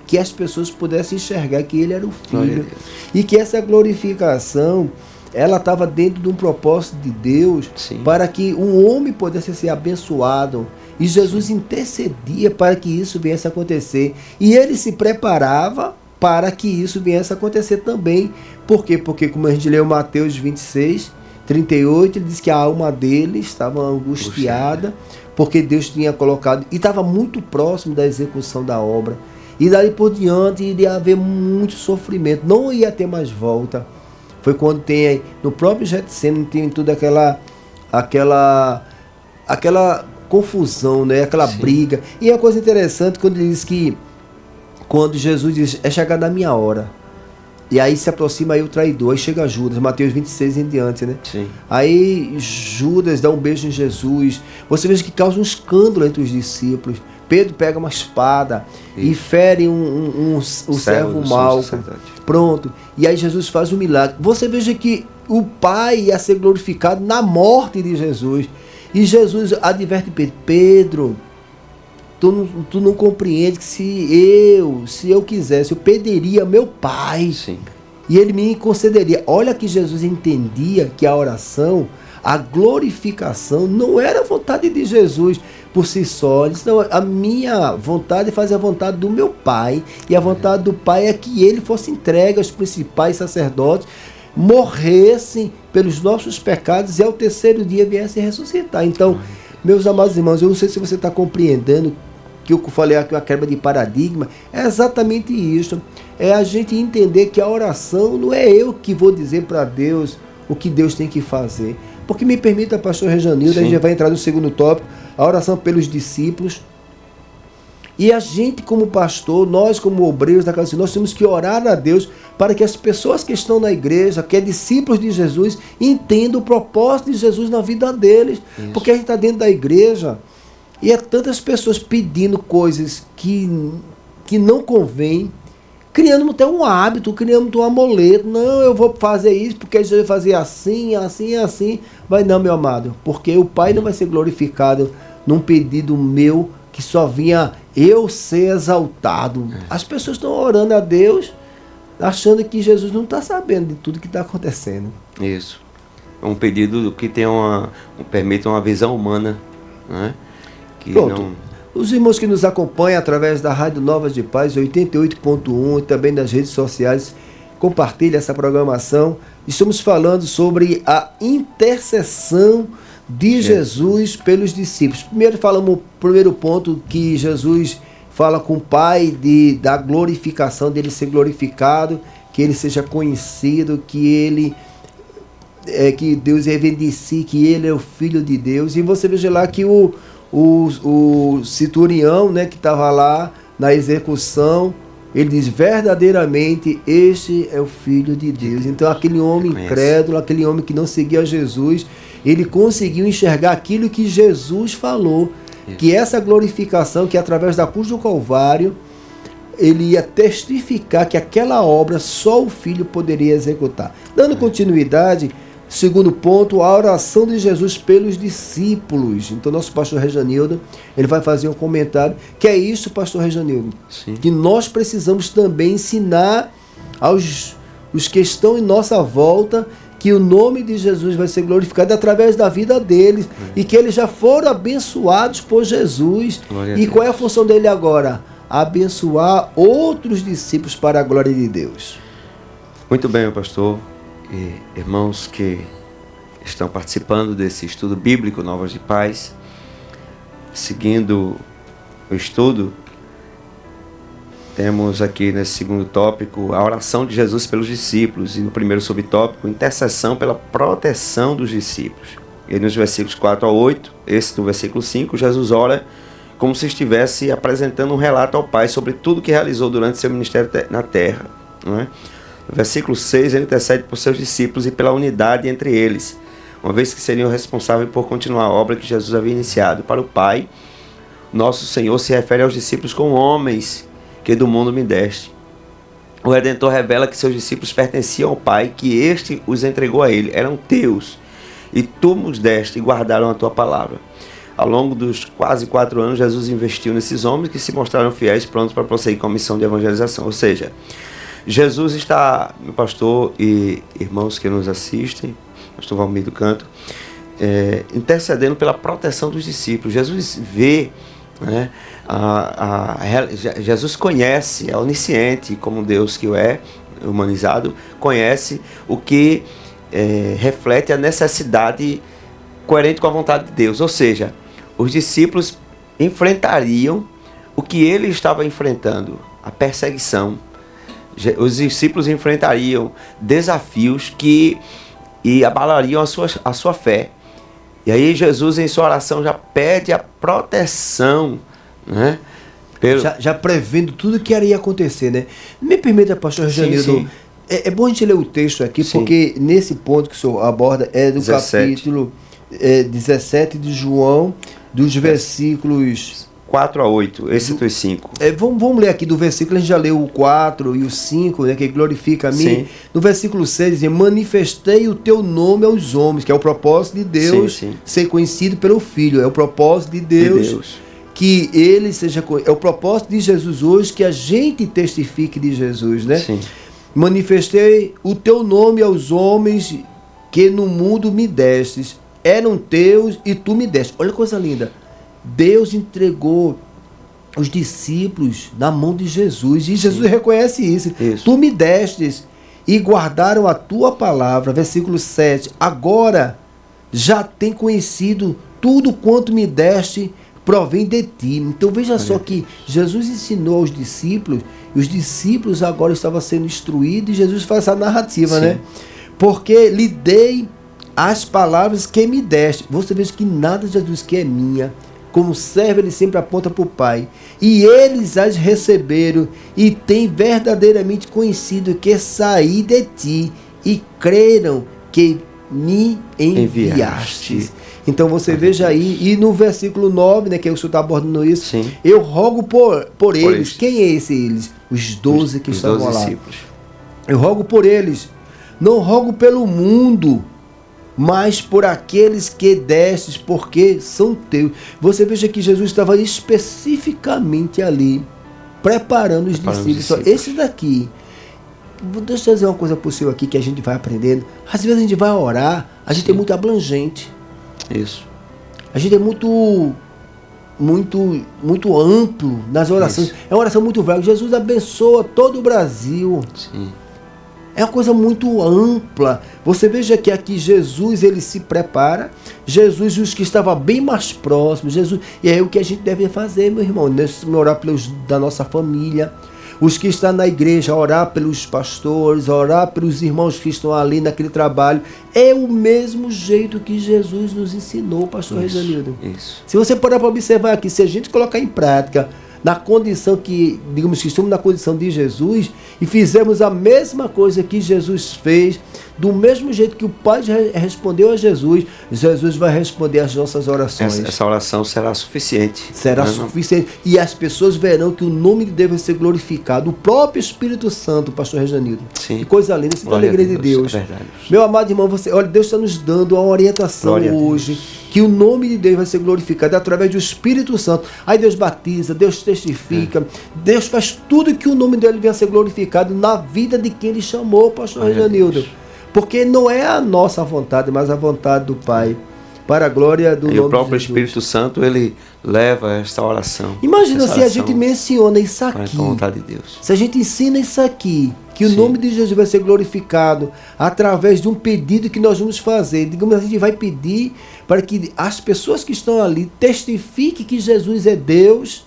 que as pessoas pudessem enxergar que ele era o Filho. E que essa glorificação, ela estava dentro de um propósito de Deus, para que um homem pudesse ser abençoado. E Jesus intercedia para que isso viesse a acontecer. E ele se preparava para que isso viesse a acontecer também. Por quê? Porque, como a gente leu Mateus 26:38, ele diz que a alma dele estava angustiada, porque Deus tinha colocado, e estava muito próximo da execução da obra. E daí por diante iria haver muito sofrimento, não ia ter mais volta. Foi quando tem no próprio Getsemane, tem toda aquela confusão, né? Aquela briga. E é uma coisa interessante quando ele diz que, quando Jesus diz, é chegada a minha hora. E aí se aproxima aí o traidor, aí chega Judas, Mateus 26 em diante, né? Sim. Aí Judas dá um beijo em Jesus. Você veja que causa um escândalo entre os discípulos. Pedro pega uma espada e fere um servo mau. Pronto. E aí Jesus faz um milagre. Você veja que o Pai ia ser glorificado na morte de Jesus. E Jesus adverte Pedro: Pedro, tu não compreende que se eu quisesse, eu pediria meu Pai. Sim. E ele me concederia. Olha que Jesus entendia que a oração, a glorificação, não era a vontade de Jesus por si só. Ele disse, não, a minha vontade é fazer a vontade do meu Pai. E a vontade do Pai é que ele fosse entregue aos principais sacerdotes, morressem pelos nossos pecados e ao terceiro dia viesse ressuscitar. Então, meus amados irmãos, eu não sei se você está compreendendo que eu falei aqui, uma quebra de paradigma. É exatamente isso. É a gente entender que a oração não é eu que vou dizer para Deus o que Deus tem que fazer. Porque me permita, pastor Rejanildo, a gente vai entrar no segundo tópico, a oração pelos discípulos. E a gente como pastor, nós como obreiros da casa do Senhor, nós temos que orar a Deus para que as pessoas que estão na igreja, que é discípulos de Jesus, entendam o propósito de Jesus na vida deles. Isso. Porque a gente está dentro da igreja e é tantas pessoas pedindo coisas que não convém, criando até um hábito, criando um amuleto. Não, eu vou fazer isso porque Jesus vai fazer assim, assim, assim. Vai não, meu amado, porque o Pai não vai ser glorificado num pedido meu que só vinha eu ser exaltado. As pessoas estão orando a Deus achando que Jesus não está sabendo de tudo que está acontecendo. Isso. É um pedido que tem permite uma visão humana, né? Que pronto. Não... Os irmãos que nos acompanham através da Rádio Novas de Paz 88.1 e também das redes sociais, compartilhe essa programação. Estamos falando sobre a intercessão de Jesus pelos discípulos. Primeiro falamos o primeiro ponto, que Jesus fala com o Pai da glorificação, dele ser glorificado, que ele seja conhecido, que Deus reverencie, que ele é o Filho de Deus. E você veja lá que o centurião, né, que estava lá na execução, ele diz, verdadeiramente este é o Filho de Deus. Então aquele homem incrédulo, aquele homem que não seguia Jesus, ele conseguiu enxergar aquilo que Jesus falou, que essa glorificação, que através da cruz do Calvário, ele ia testificar que aquela obra só o Filho poderia executar. Dando continuidade, segundo ponto, a oração de Jesus pelos discípulos. Então nosso pastor Rejanildo, ele vai fazer um comentário, que é isso, pastor Rejanildo, que nós precisamos também ensinar aos os que estão em nossa volta, que o nome de Jesus vai ser glorificado através da vida deles, e que eles já foram abençoados por Jesus. E qual é a função dele agora? Abençoar outros discípulos para a glória de Deus. Muito bem, meu pastor e irmãos que estão participando desse estudo bíblico Novas de Paz. Seguindo o estudo, temos aqui nesse segundo tópico a oração de Jesus pelos discípulos, e no primeiro subtópico, intercessão pela proteção dos discípulos. E nos versículos 4 a 8, esse no versículo 5, Jesus ora como se estivesse apresentando um relato ao Pai sobre tudo que realizou durante seu ministério na terra, não é? No versículo 6, ele intercede por seus discípulos e pela unidade entre eles, uma vez que seriam responsáveis por continuar a obra que Jesus havia iniciado. Para o Pai, nosso Senhor se refere aos discípulos como homens que do mundo me deste. O Redentor revela que seus discípulos pertenciam ao Pai, que este os entregou a ele. Eram teus, e tu nos deste e guardaram a tua palavra. Ao longo dos quase 4 anos, Jesus investiu nesses homens que se mostraram fiéis, prontos para prosseguir com a missão de evangelização. Ou seja, Jesus está, meu pastor e irmãos que nos assistem, pastor Valmir do Canto, intercedendo pela proteção dos discípulos. Jesus vê, né, Jesus conhece, é onisciente, como Deus que o é, humanizado, conhece o que reflete a necessidade coerente com a vontade de Deus. Ou seja, os discípulos enfrentariam o que ele estava enfrentando, a perseguição. Os discípulos enfrentariam desafios que abalariam a sua fé. E aí Jesus, em sua oração, já pede a proteção, né? Já prevendo tudo que iria acontecer, né? Me permita, pastor Janildo, é bom a gente ler o texto aqui, sim, porque nesse ponto que o senhor aborda é do 17. Capítulo 17 de João, dos versículos 4 a 8, esse dos 5. Vamos ler aqui do versículo, a gente já leu o 4 e o 5, né, que glorifica a mim. Sim. No versículo 6 diz: manifestei o teu nome aos homens, que é o propósito de Deus, sim, sim, ser conhecido pelo Filho, é o propósito de Deus. Que ele seja, é o propósito de Jesus hoje, que a gente testifique de Jesus, né? Sim. Manifestei o teu nome aos homens que no mundo me destes, eram teus e tu me deste. Olha que coisa linda. Deus entregou os discípulos na mão de Jesus, e Jesus reconhece isso. Tu me destes e guardaram a tua palavra. Versículo 7. Agora já tem conhecido tudo quanto me deste, provém de ti. Então veja só que Jesus ensinou aos discípulos, e os discípulos agora estavam sendo instruídos, e Jesus faz essa narrativa, né? Porque lhe dei as palavras que me deste. Você veja que nada de Jesus que é minha. Como servo, ele sempre aponta para o Pai. E eles as receberam e têm verdadeiramente conhecido que saí de ti e creram que me enviaste. Então você veja aí, e no versículo 9, né, que o senhor está abordando isso, sim, eu rogo por eles. Quem é esse eles? Os 12 que estavam lá. Discípulos. Eu rogo por eles. Não rogo pelo mundo, mas por aqueles que destes, porque são teus. Você veja que Jesus estava especificamente ali, preparando os discípulos. Esse daqui, deixa eu dizer uma coisa para o senhor aqui, que a gente vai aprendendo. Às vezes a gente vai orar, a gente é muito abrangente. Isso. A gente é muito amplo nas orações. Isso. É uma oração muito vaga. Jesus abençoa todo o Brasil. Sim. É uma coisa muito ampla. Você veja que aqui Jesus, ele se prepara. Jesus, os que estavam bem mais próximos. Jesus, e é o que a gente deve fazer, meu irmão. Orar pelos da nossa família. Os que estão na igreja, orar pelos pastores, orar pelos irmãos que estão ali naquele trabalho. É o mesmo jeito que Jesus nos ensinou, pastor Reginaldo. Isso. Se você parar para observar aqui, se a gente colocar em prática, na condição que, digamos que estamos na condição de Jesus, e fizemos a mesma coisa que Jesus fez, do mesmo jeito que o Pai respondeu a Jesus, Jesus vai responder às nossas orações. Essa oração será suficiente. Será suficiente. E as pessoas verão que o nome de Deus vai ser glorificado. O próprio Espírito Santo, pastor Rejanildo. Sim. Que coisa linda, isso é a alegria de Deus. É verdade. Meu amado irmão, olha, Deus está nos dando uma orientação hoje, que o nome de Deus vai ser glorificado através do Espírito Santo. Aí Deus batiza, Deus testifica, Deus faz tudo que o nome dele venha ser glorificado na vida de quem ele chamou, pastor Rejanildo. Porque não é a nossa vontade, mas a vontade do Pai, para a glória do nome de Jesus. E o próprio Espírito Santo, ele leva esta oração. Imagina se a gente menciona isso aqui. Com a vontade de Deus. Se a gente ensina isso aqui, que o nome de Jesus vai ser glorificado através de um pedido que nós vamos fazer. Digamos, a gente vai pedir para que as pessoas que estão ali testifiquem que Jesus é Deus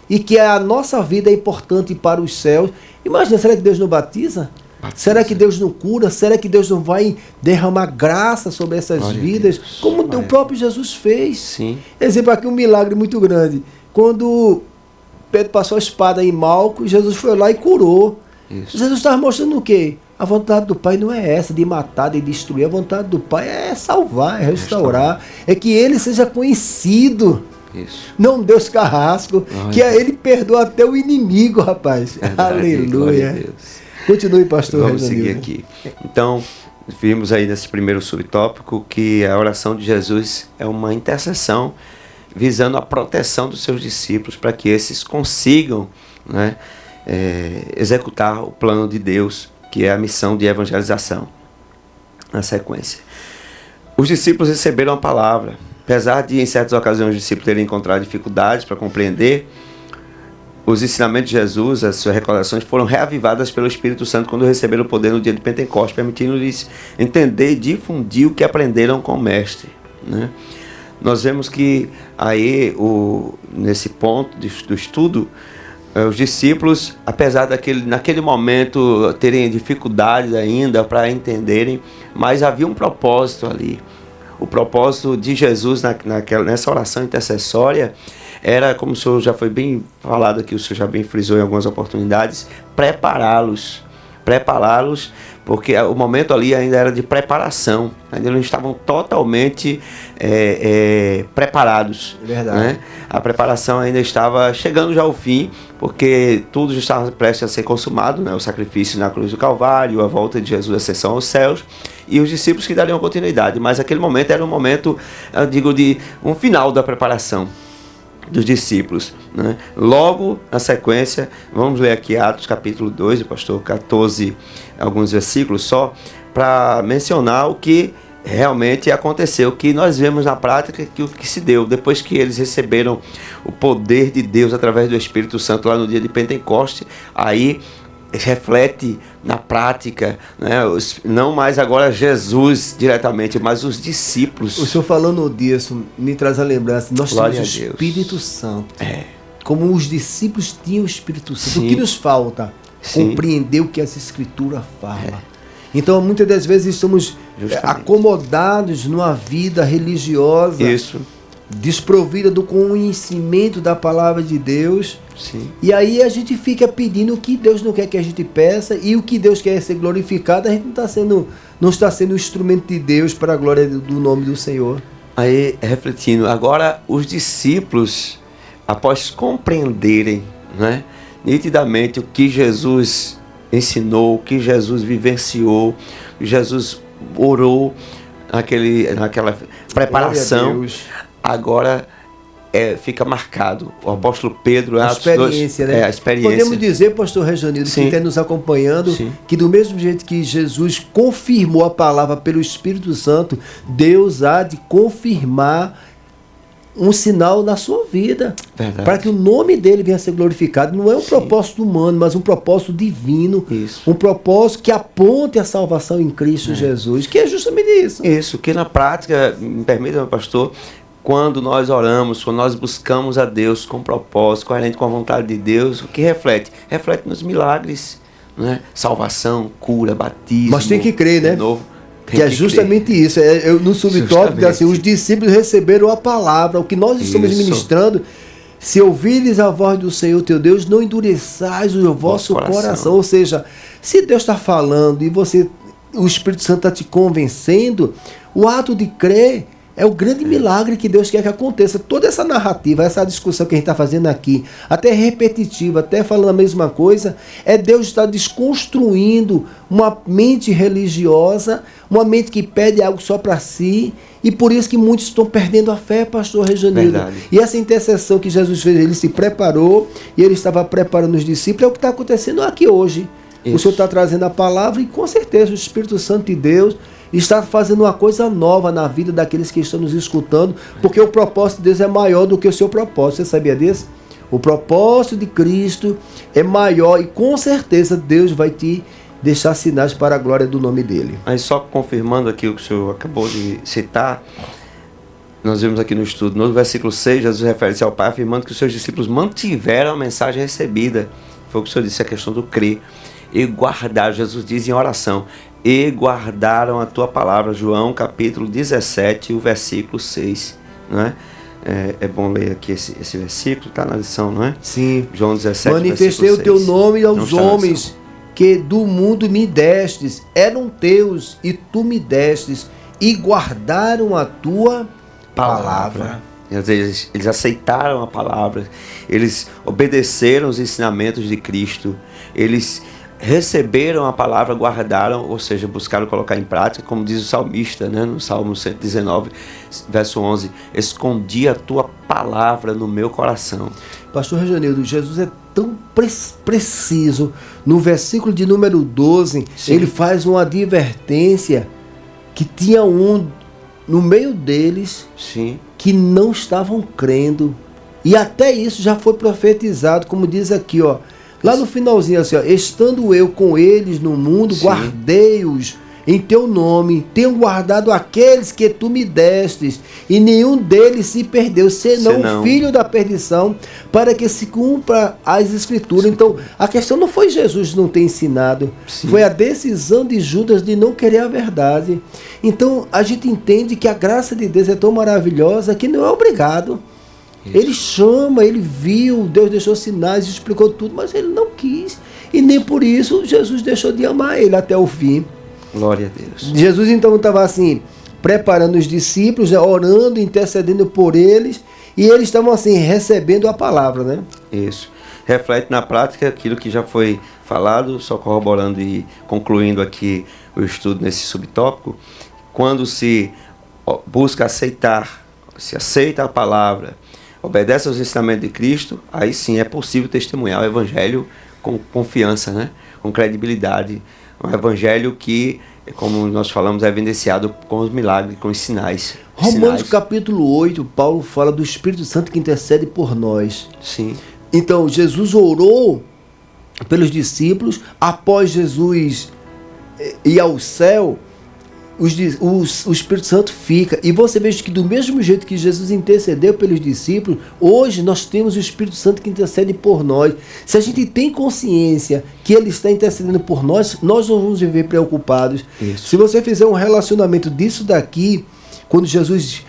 e que a nossa vida é importante para os céus. Imagina, será que Deus não batiza? Será que Deus não cura? Será que Deus não vai derramar graça sobre essas vidas? Como o próprio Jesus fez. Sim. Exemplo aqui, um milagre muito grande. Quando Pedro passou a espada em Malco, Jesus foi lá e curou. Isso. Jesus estava mostrando o quê? A vontade do Pai não é essa, de matar, de destruir. A vontade do Pai é salvar, é restaurar. É que Ele seja conhecido. Isso. Não Deus carrasco. Que Ele perdoa até o inimigo, rapaz. Verdade, aleluia. Continue, pastor. Vamos seguir aqui. Então, vimos aí nesse primeiro subtópico que a oração de Jesus é uma intercessão visando a proteção dos seus discípulos para que esses consigam, né, executar o plano de Deus, que é a missão de evangelização. Na sequência, os discípulos receberam a palavra. Apesar de, em certas ocasiões, os discípulos terem encontrado dificuldades para compreender, os ensinamentos de Jesus, as suas recordações, foram reavivadas pelo Espírito Santo quando receberam o poder no dia de Pentecostes, permitindo-lhes entender e difundir o que aprenderam com o Mestre, né? nós vemos que aí, nesse ponto do estudo, os discípulos, apesar naquele momento terem dificuldades ainda para entenderem, mas havia um propósito ali. O propósito de Jesus nessa oração intercessória era, como o senhor já foi bem falado aqui, o senhor já bem frisou em algumas oportunidades, prepará-los, porque o momento ali ainda era de preparação, ainda não estavam totalmente preparados. É verdade. Né? A preparação ainda estava chegando já ao fim, porque tudo já estava prestes a ser consumado, né? O sacrifício na cruz do Calvário, a volta de Jesus, a ascensão aos céus, e os discípulos que dariam continuidade. Mas aquele momento era um momento, eu digo, de um final da preparação dos discípulos, né? Logo, na sequência, vamos ler aqui Atos capítulo 2, pastor 14, alguns versículos só, para mencionar o que realmente aconteceu, que nós vemos na prática que o que se deu, depois que eles receberam o poder de Deus através do Espírito Santo lá no dia de Pentecoste, aí reflete na prática, né? Não mais agora Jesus diretamente, mas os discípulos. O senhor falando disso me traz a lembrança, nós Glória temos o a Deus. Espírito Santo. É. Como os discípulos tinham o Espírito Santo. Sim. O que nos falta? Sim. Compreender o que essa Escritura fala. Então, muitas das vezes estamos Justamente. acomodados numa vida religiosa, Isso. desprovida do conhecimento da palavra de Deus. Sim. E aí a gente fica pedindo o que Deus não quer que a gente peça, e o que Deus quer ser glorificado, a gente não está sendo instrumento de Deus para a glória do nome do Senhor. Aí, refletindo, agora os discípulos, após compreenderem, né, nitidamente o que Jesus ensinou, o que Jesus vivenciou, o que Jesus orou naquela preparação, agora fica marcado. O apóstolo Pedro, A experiência, né? A experiência. Podemos dizer, pastor Rejonildo, que está nos acompanhando, Sim. que do mesmo jeito que Jesus confirmou a palavra pelo Espírito Santo, Deus há de confirmar um sinal na sua vida. Verdade. Para que o nome dele venha a ser glorificado. Não é um propósito humano, mas um propósito divino. Isso. Um propósito que aponte a salvação em Cristo Jesus, que é justamente isso. Isso, que na prática, me permita, meu pastor, quando nós oramos, quando nós buscamos a Deus com propósito, coerente com a vontade de Deus, o que reflete? Reflete nos milagres, né? Salvação, cura, batismo. Mas tem que crer, né? De novo. Que é justamente isso. No subtópico, assim, os discípulos receberam a palavra, o que nós estamos Isso. ministrando. Se ouvires a voz do Senhor teu Deus, não endureçais o vosso coração. Ou seja, se Deus está falando e o Espírito Santo está te convencendo, o ato de crer é o grande milagre que Deus quer que aconteça. Toda essa narrativa, essa discussão que a gente está fazendo aqui, até repetitiva, até falando a mesma coisa, é Deus estar desconstruindo uma mente religiosa, uma mente que pede algo só para si, e por isso que muitos estão perdendo a fé, pastor Rejonildo. Verdade. E essa intercessão que Jesus fez, ele se preparou, e ele estava preparando os discípulos, é o que está acontecendo aqui hoje. Isso. O Senhor está trazendo a palavra, e com certeza o Espírito Santo de Deus está fazendo uma coisa nova na vida daqueles que estão nos escutando, porque o propósito de Deus é maior do que o seu propósito. Você sabia disso? O propósito de Cristo é maior, e com certeza Deus vai te deixar sinais para a glória do nome dele. Mas só confirmando aqui o que o senhor acabou de citar, nós vemos aqui no estudo, no versículo 6, Jesus refere-se ao Pai, afirmando que os seus discípulos mantiveram a mensagem recebida. Foi o que o senhor disse, a questão do crer. E guardaram, Jesus diz em oração, e guardaram a tua palavra. João capítulo 17, o versículo 6. Não é? É bom ler aqui esse versículo, está na lição, não é? Sim. João 17, Manifestei o teu nome aos homens que do mundo me destes, eram teus e tu me destes, e guardaram a tua palavra. Eles aceitaram a palavra, eles obedeceram os ensinamentos de Cristo, eles receberam a palavra, guardaram, ou seja, buscaram colocar em prática, como diz o salmista, né, no Salmo 119, verso 11, escondi a tua palavra no meu coração. Pastor Rejonildo, Jesus é tão preciso, no versículo de número 12, Sim. ele faz uma advertência que tinha no meio deles Sim. que não estavam crendo, e até isso já foi profetizado, como diz aqui, ó, lá no finalzinho assim, ó, estando eu com eles no mundo, Sim. guardei-os em teu nome, tenho guardado aqueles que tu me destes, e nenhum deles se perdeu, senão o filho da perdição, para que se cumpra as escrituras. Então, a questão não foi Jesus não ter ensinado, foi a decisão de Judas de não querer a verdade. Então, a gente entende que a graça de Deus é tão maravilhosa que não é obrigado. Ele chama, ele viu, Deus deixou sinais, explicou tudo, mas ele não quis. E nem por isso Jesus deixou de amar ele até o fim. Glória a Deus. Jesus então estava assim, preparando os discípulos, orando, intercedendo por eles, e eles estavam assim, recebendo a palavra, né? Isso. Reflete na prática aquilo que já foi falado, só corroborando e concluindo aqui o estudo nesse subtópico. Quando se busca aceitar, se aceita a palavra, obedece aos ensinamentos de Cristo, aí sim é possível testemunhar o Evangelho com confiança, né? Com credibilidade. Um Evangelho que, como nós falamos, é evidenciado com os milagres, com os sinais. Romanos capítulo 8, Paulo fala do Espírito Santo que intercede por nós. Sim. Então, Jesus orou pelos discípulos, após Jesus ir ao céu, o Espírito Santo fica. E você veja que do mesmo jeito que Jesus intercedeu pelos discípulos, hoje nós temos o Espírito Santo que intercede por nós. Se a gente tem consciência que Ele está intercedendo por nós, nós não vamos viver preocupados. Isso. Se você fizer um relacionamento disso daqui, quando Jesus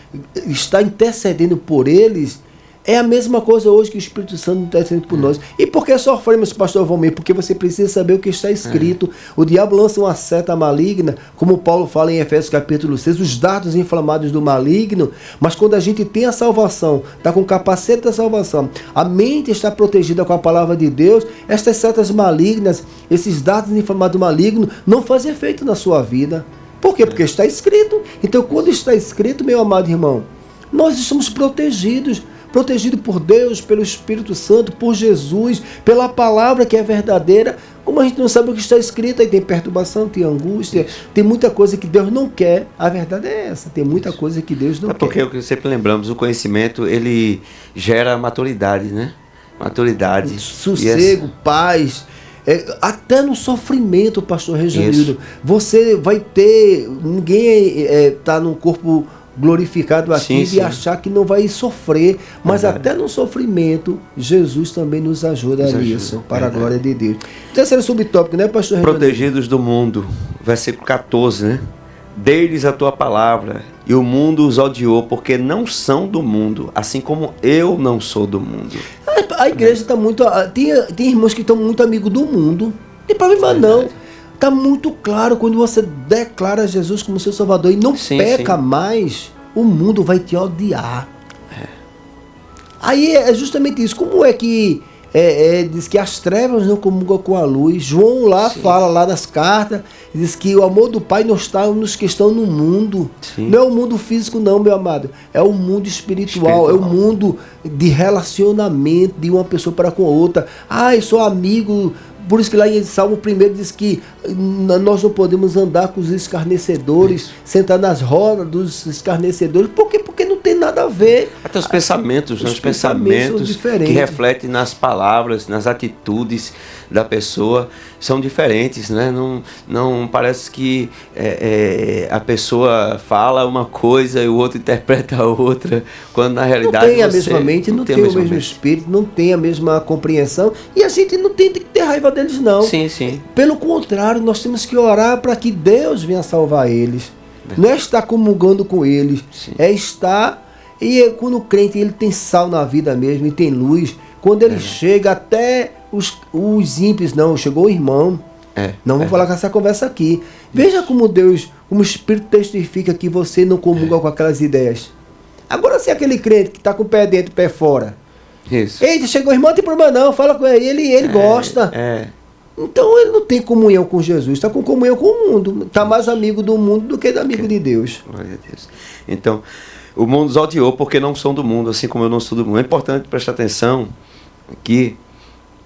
está intercedendo por eles, é a mesma coisa hoje que o Espírito Santo está intercedendo por nós. E por que sofremos, pastor Valmir? Porque você precisa saber o que está escrito. O diabo lança uma seta maligna, como Paulo fala em Efésios capítulo 6, os dardos inflamados do maligno. Mas quando a gente tem a salvação, está com o capacete da salvação, a mente está protegida com a palavra de Deus, estas setas malignas, esses dardos inflamados do maligno, não fazem efeito na sua vida. Por quê? Porque está escrito. Então, quando está escrito, meu amado irmão, nós estamos protegidos por Deus, pelo Espírito Santo, por Jesus, pela palavra que é verdadeira. Como a gente não sabe o que está escrito, aí tem perturbação, tem angústia, tem muita coisa que Deus não quer. A verdade é essa, tem muita coisa que Deus não quer. Porque o que sempre lembramos, o conhecimento, ele gera maturidade, né? Maturidade. Sossego, paz. Até no sofrimento, pastor Reginildo, você vai ter, ninguém está num corpo glorificado aqui e achar que não vai sofrer, mas até no sofrimento Jesus também nos ajuda nisso, para a glória de Deus. Terceiro subtópico, né, pastor Reginildo? Protegidos do mundo, versículo 14, né? Dei-lhes a tua palavra e o mundo os odiou porque não são do mundo, assim como eu não sou do mundo. A igreja está muito... Tem irmãos que estão muito amigos do mundo. Não tem problema não. Está muito claro, quando você declara Jesus como seu Salvador e não peca mais, o mundo vai te odiar. Aí é justamente isso. Como é que diz que as trevas não comungam com a luz? João lá fala, lá nas cartas, diz que o amor do Pai não está nos que estão no mundo. Não é o mundo físico não, meu amado. É o mundo espiritual. É o mundo de relacionamento de uma pessoa para com a outra. Eu sou amigo... Por isso que lá em Salmo 1 diz que nós não podemos andar com os escarnecedores, sentar nas rodas dos escarnecedores. Por quê? Porque não tem nada a ver. Até os pensamentos, os pensamentos que refletem nas palavras, nas atitudes da pessoa são diferentes, né? Não parece que a pessoa fala uma coisa e o outro interpreta a outra, quando na realidade não tem a mesma mente, não tem o mesmo espírito, não tem a mesma compreensão, e a gente não tem que ter raiva deles não. Sim. Pelo contrário, nós temos que orar para que Deus venha salvar eles. Não é estar comungando com eles, é estar... E quando o crente ele tem sal na vida mesmo e tem luz, quando ele chega até os ímpios, não, chegou o irmão. Não vou falar com essa conversa aqui. Veja como Deus, como o Espírito testifica que você não comunga com aquelas ideias. Agora se é aquele crente que está com o pé dentro e o pé fora. Isso. Eita, chegou o irmão, não tem problema não, fala com ele, ele gosta. Então ele não tem comunhão com Jesus, está com comunhão com o mundo. Está mais amigo do mundo do que amigo de Deus. Glória a Deus. Então, o mundo os odiou porque não são do mundo, assim como eu não sou do mundo. É importante prestar atenção aqui,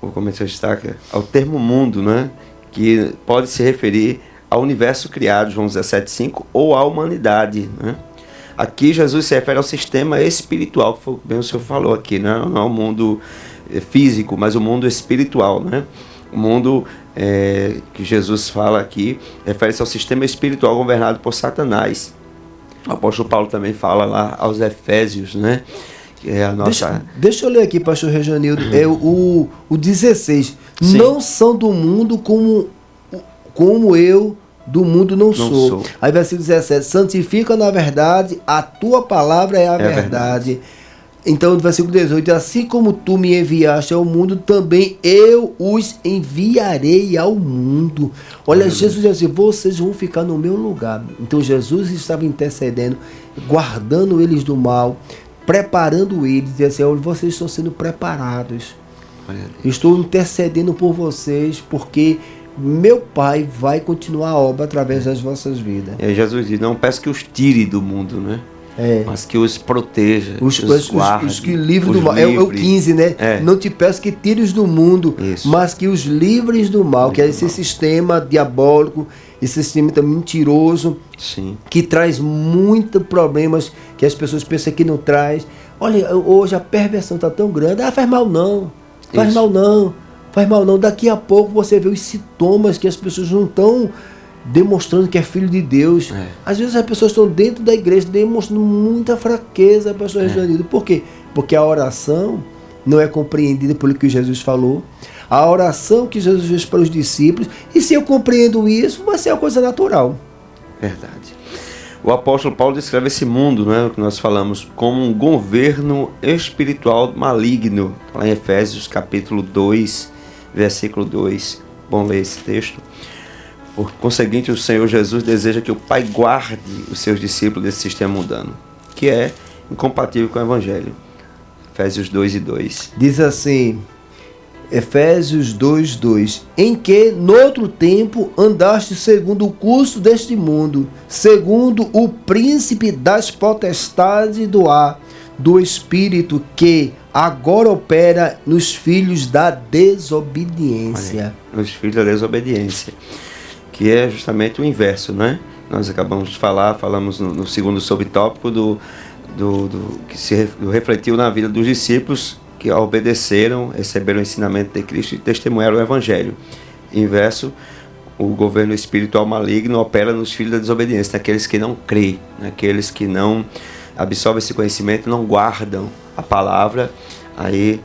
vou começar a destacar, ao termo mundo, né? Que pode se referir ao universo criado, João 17,5, ou à humanidade, né? Aqui Jesus se refere ao sistema espiritual, que foi bem o senhor falou aqui, né? Não é o mundo físico, mas o mundo espiritual, né? O mundo que Jesus fala aqui, refere-se ao sistema espiritual governado por Satanás. O apóstolo Paulo também fala lá aos Efésios, né? Que é a nossa... Deixa eu ler aqui, pastor Rejanildo, é o 16. Sim. Não são do mundo como eu do mundo não sou. Aí versículo 17, santifica na verdade, a tua palavra é a verdade. Então, no versículo 18, assim como tu me enviaste ao mundo, também eu os enviarei ao mundo. Olha, Jesus disse, vocês vão ficar no meu lugar. Então, Jesus estava intercedendo, guardando eles do mal, preparando eles, dizendo assim, olha, vocês estão sendo preparados. Estou intercedendo por vocês, porque meu Pai vai continuar a obra através das vossas vidas. Jesus diz, não peço que os tire do mundo, né? Mas que os proteja, os guarde, os que livre do mal. É o 15, né? Não te peço que tires do mundo, mas que os livres do mal, que é esse sistema diabólico, esse sistema mentiroso, que traz muitos problemas que as pessoas pensam que não traz. Olha, hoje a perversão está tão grande. Faz mal não, faz mal não, faz mal não. Daqui a pouco você vê os sintomas que as pessoas não estão demonstrando que é filho de Deus. Às vezes as pessoas estão dentro da igreja demonstrando muita fraqueza, pastor Rejanildo. Por quê? Porque a oração não é compreendida pelo que Jesus falou. A oração que Jesus fez para os discípulos, e se eu compreendo isso, vai ser uma coisa natural. Verdade. O apóstolo Paulo descreve esse mundo, né, o que nós falamos, como um governo espiritual maligno. Lá em Efésios capítulo 2, versículo 2. Bom ler esse texto. Por conseguinte, o Senhor Jesus deseja que o Pai guarde os seus discípulos desse sistema mundano, que é incompatível com o Evangelho. Efésios 2 e 2. Diz assim, Efésios 2, 2. Em que, noutro tempo, andaste segundo o curso deste mundo, segundo o príncipe das potestades do ar, do Espírito que agora opera nos filhos da desobediência. Nos filhos da desobediência. Que é justamente o inverso, né? Nós acabamos de falar, falamos no segundo subtópico do que se refletiu na vida dos discípulos que obedeceram, receberam o ensinamento de Cristo e testemunharam o Evangelho. Inverso, o governo espiritual maligno opera nos filhos da desobediência, naqueles que não creem, naqueles que não absorvem esse conhecimento, não guardam a palavra, aí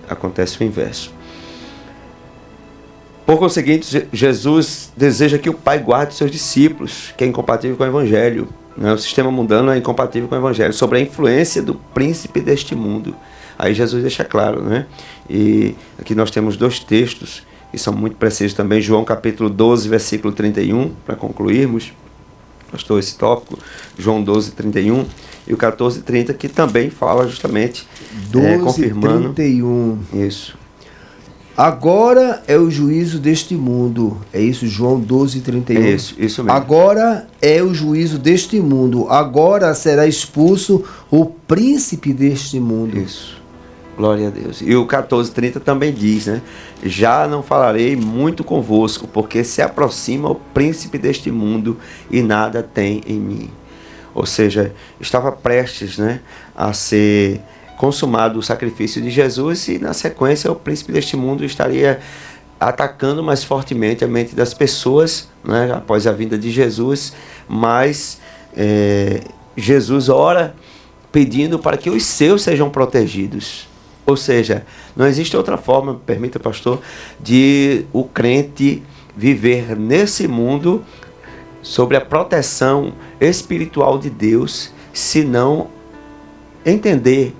acontece o inverso. Por conseguinte, Jesus deseja que o Pai guarde seus discípulos, que é incompatível com o Evangelho. Né? O sistema mundano é incompatível com o Evangelho, sobre a influência do príncipe deste mundo. Aí Jesus deixa claro, né? E aqui nós temos dois textos que são muito precisos também. João capítulo 12, versículo 31, para concluirmos, pastor, esse tópico. João 12, 31 e o 14, 30, que também fala justamente, 12, confirmando. 31. Isso. Agora é o juízo deste mundo. É isso, João 12, 31. Isso mesmo. Agora é o juízo deste mundo. Agora será expulso o príncipe deste mundo. Isso. Glória a Deus. E o 14, 30 também diz, né? Já não falarei muito convosco, porque se aproxima o príncipe deste mundo e nada tem em mim. Ou seja, estava prestes, né, a ser consumado o sacrifício de Jesus e na sequência o príncipe deste mundo estaria atacando mais fortemente a mente das pessoas, né, após a vinda de Jesus, mas Jesus ora pedindo para que os seus sejam protegidos. Ou seja, não existe outra forma, permita, pastor, de o crente viver nesse mundo sobre a proteção espiritual de Deus, se não entender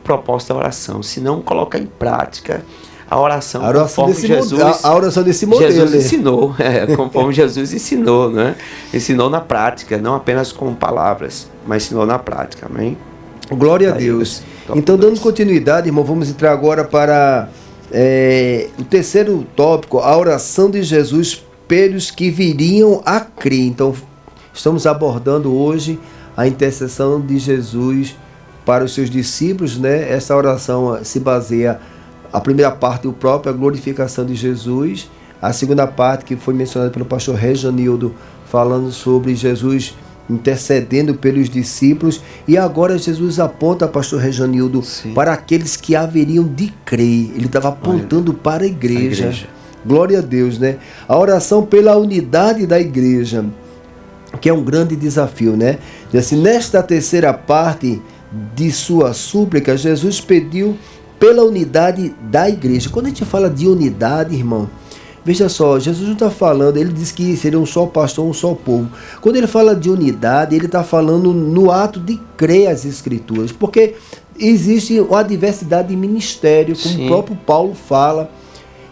propósito da oração, se não colocar em prática a oração conforme Jesus, a oração desse modelo. Jesus ensinou, conforme Jesus ensinou, né? Ensinou na prática, não apenas com palavras, mas ensinou na prática, amém? Glória a Deus. Então, dando continuidade, irmão, vamos entrar agora para o terceiro tópico, a oração de Jesus pelos que viriam a crer. Então, estamos abordando hoje a intercessão de Jesus para os seus discípulos, né? Essa oração se baseia, a primeira parte, a própria glorificação de Jesus, a segunda parte, que foi mencionada pelo pastor Rejanildo, falando sobre Jesus intercedendo pelos discípulos, e agora Jesus aponta, pastor Rejanildo, para aqueles que haveriam de crer. Ele estava apontando para a igreja. Glória a Deus, né? A oração pela unidade da igreja, que é um grande desafio, né? Diz assim, nesta terceira parte de sua súplica, Jesus pediu pela unidade da igreja. Quando a gente fala de unidade, irmão, veja só, Jesus não está falando, ele diz que seria um só pastor, um só povo. Quando ele fala de unidade, ele está falando no ato de crer as Escrituras, porque existe uma diversidade de ministério, como o próprio Paulo fala.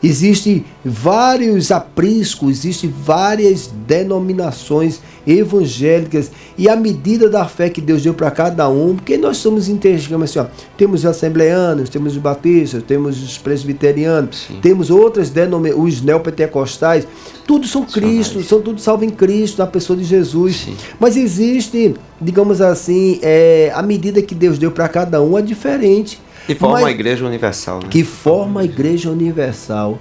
Existem vários apriscos, existem várias denominações evangélicas, e a medida da fé que Deus deu para cada um, porque nós somos assim, ó, temos os assembleanos, temos os batistas, temos os presbiterianos, temos outras denominações, os neopentecostais, todos são Cristo, são todos salvos em Cristo, na pessoa de Jesus. Mas existe, digamos assim, a medida que Deus deu para cada um é diferente. Que forma a igreja universal, né? Que forma a igreja universal.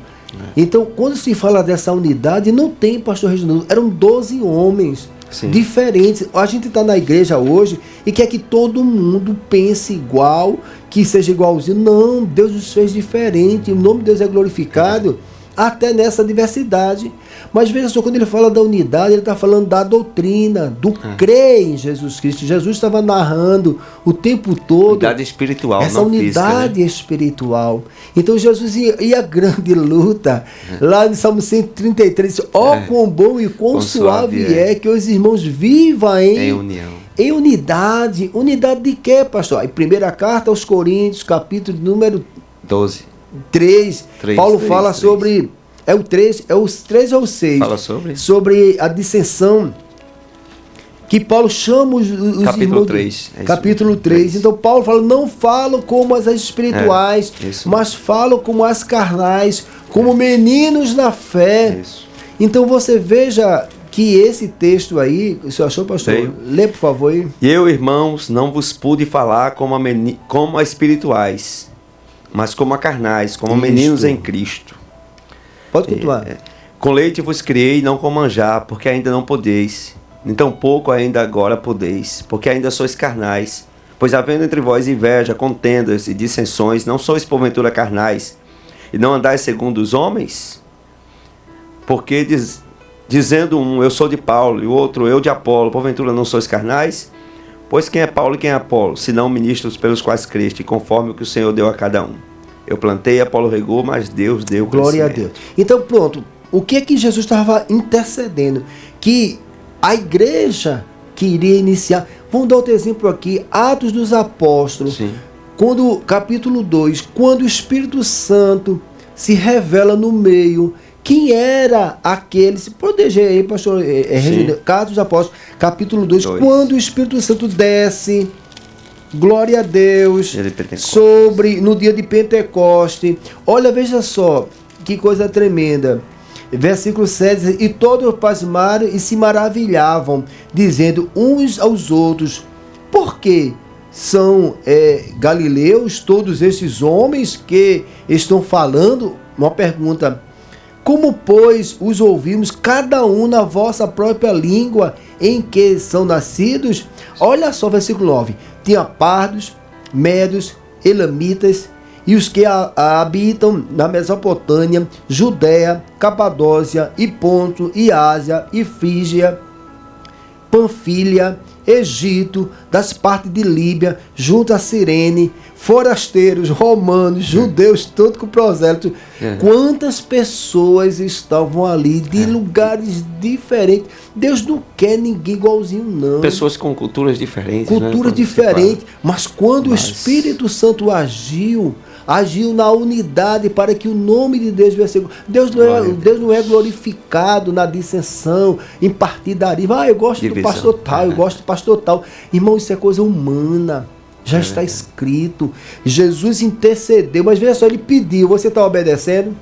Então, quando se fala dessa unidade, não tem, pastor Reginaldo, eram 12 homens diferentes. A gente está na igreja hoje e quer que todo mundo pense igual, que seja igualzinho. Não, Deus os fez diferente, o nome de Deus é glorificado até nessa diversidade. Mas veja só, quando ele fala da unidade, ele está falando da doutrina, do crer em Jesus Cristo. Jesus estava narrando o tempo todo unidade espiritual, essa não unidade física, né? Espiritual. Então Jesus ia a grande luta, lá no Salmo 133, quão bom e quão suave é que os irmãos vivam em união. Em unidade. Unidade de quê, pastor? Em primeira carta aos Coríntios, capítulo número 12. 3, Paulo fala sobre... É o 3 ou o 6? Fala sobre? Sobre a dissensão. Que Paulo chama os capítulo irmãos... 3. Capítulo 3. Então Paulo fala, não falo como as espirituais, mas falo como as carnais, como meninos na fé. Isso. Então você veja que esse texto aí, o senhor achou, pastor? Lê, por favor. Aí. E eu, irmãos, não vos pude falar como a espirituais, mas como a carnais, como meninos em Cristo. Pode continuar. Com leite vos criei, não com manjar, porque ainda não podeis. Nem tampouco ainda agora podeis, porque ainda sois carnais. Pois havendo entre vós inveja, contendas e dissensões, não sois porventura carnais, e não andais segundo os homens? Porque dizendo um, eu sou de Paulo, e o outro, eu de Apolo, porventura não sois carnais? Pois quem é Paulo e quem é Apolo, senão ministros pelos quais creste, conforme o que o Senhor deu a cada um? Eu plantei, Apolo regou, mas Deus deu glória a Deus. Então pronto, o que é que Jesus estava intercedendo? Que a igreja que iria iniciar, vamos dar outro exemplo aqui, Atos dos Apóstolos, quando, capítulo 2, quando o Espírito Santo se revela no meio, quem era aquele, se proteger aí, pastor Atos dos Apóstolos, capítulo 2, quando o Espírito Santo desce, glória a Deus, no dia de Pentecoste. Olha, veja só, que coisa tremenda. Versículo 7, e todos pasmaram e se maravilhavam, dizendo uns aos outros, por que são galileus todos esses homens que estão falando? Uma pergunta, como pois os ouvimos cada um na vossa própria língua em que são nascidos? Olha só, versículo 9, tinha pardos, médios, elamitas, e os que habitam na Mesopotâmia, Judéia, Capadócia, e Ponto, e Ásia, e Frígia, Panfilha, Egito, das partes de Líbia, junto a Cirene, forasteiros, romanos, judeus, todos com prosélito. Quantas pessoas estavam ali de lugares diferentes. Deus não quer ninguém igualzinho, não. Pessoas com culturas diferentes. Culturas diferentes. Mas quando o Espírito Santo agiu na unidade para que o nome de Deus venha ser... Deus não é glorificado na dissensão, em partidarismo. Eu gosto do pastor tal, eu gosto do pastor tal. Irmão, isso é coisa humana. Já está escrito. Jesus intercedeu, mas veja só, ele pediu. Você está obedecendo?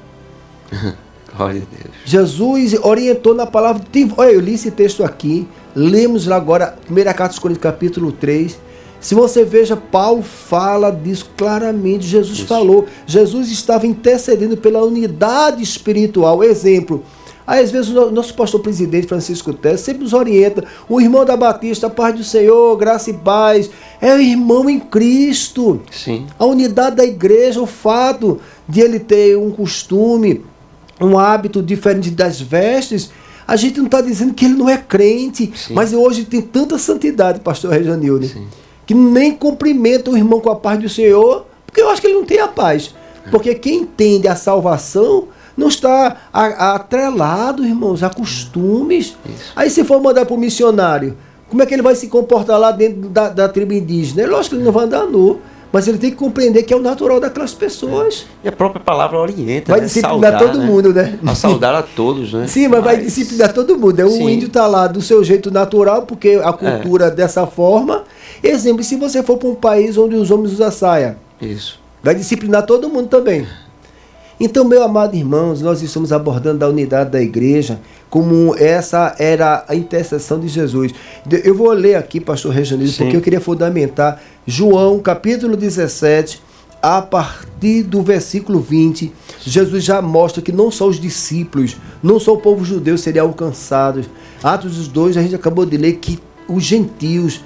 Glória a Deus. Jesus orientou na palavra. Olha, eu li esse texto aqui. Lemos lá agora, 1 Carta aos Coríntios, capítulo 3. Se você veja, Paulo fala disso claramente. Jesus falou. Jesus estava intercedendo pela unidade espiritual. Exemplo. Às vezes o nosso pastor presidente Francisco Tess sempre nos orienta. O irmão da Batista, paz do Senhor, graça e paz. É o irmão em Cristo. Sim. A unidade da igreja, o fato de ele ter um costume um hábito diferente das vestes, a gente não está dizendo que ele não é crente, Sim. mas hoje tem tanta santidade, pastor Rejanildo, que nem cumprimenta o irmão com a paz do Senhor, porque eu acho que ele não tem a paz. Porque quem entende a salvação não está atrelado, irmãos, a costumes. Isso. Aí se for mandar para o missionário, como é que ele vai se comportar lá dentro da tribo indígena? É lógico que ele não vai andar nu, mas ele tem que compreender que é o natural daquelas pessoas. E a própria palavra orienta, Vai né? disciplinar Saudar, todo mundo, né? A saudar a todos, né? Sim, mas vai disciplinar todo mundo. O Sim. índio está lá do seu jeito natural, porque a cultura é dessa forma. Exemplo, se você for para um país onde os homens usam saia, Isso. vai disciplinar todo mundo também. Então, meu amado irmãos, nós estamos abordando a unidade da igreja, como essa era a intercessão de Jesus. Eu vou ler aqui, pastor Rejanildo, porque eu queria fundamentar João, capítulo 17, a partir do versículo 20, Jesus já mostra que não só os discípulos, não só o povo judeu seriam alcançados. Atos 2, a gente acabou de ler que os gentios,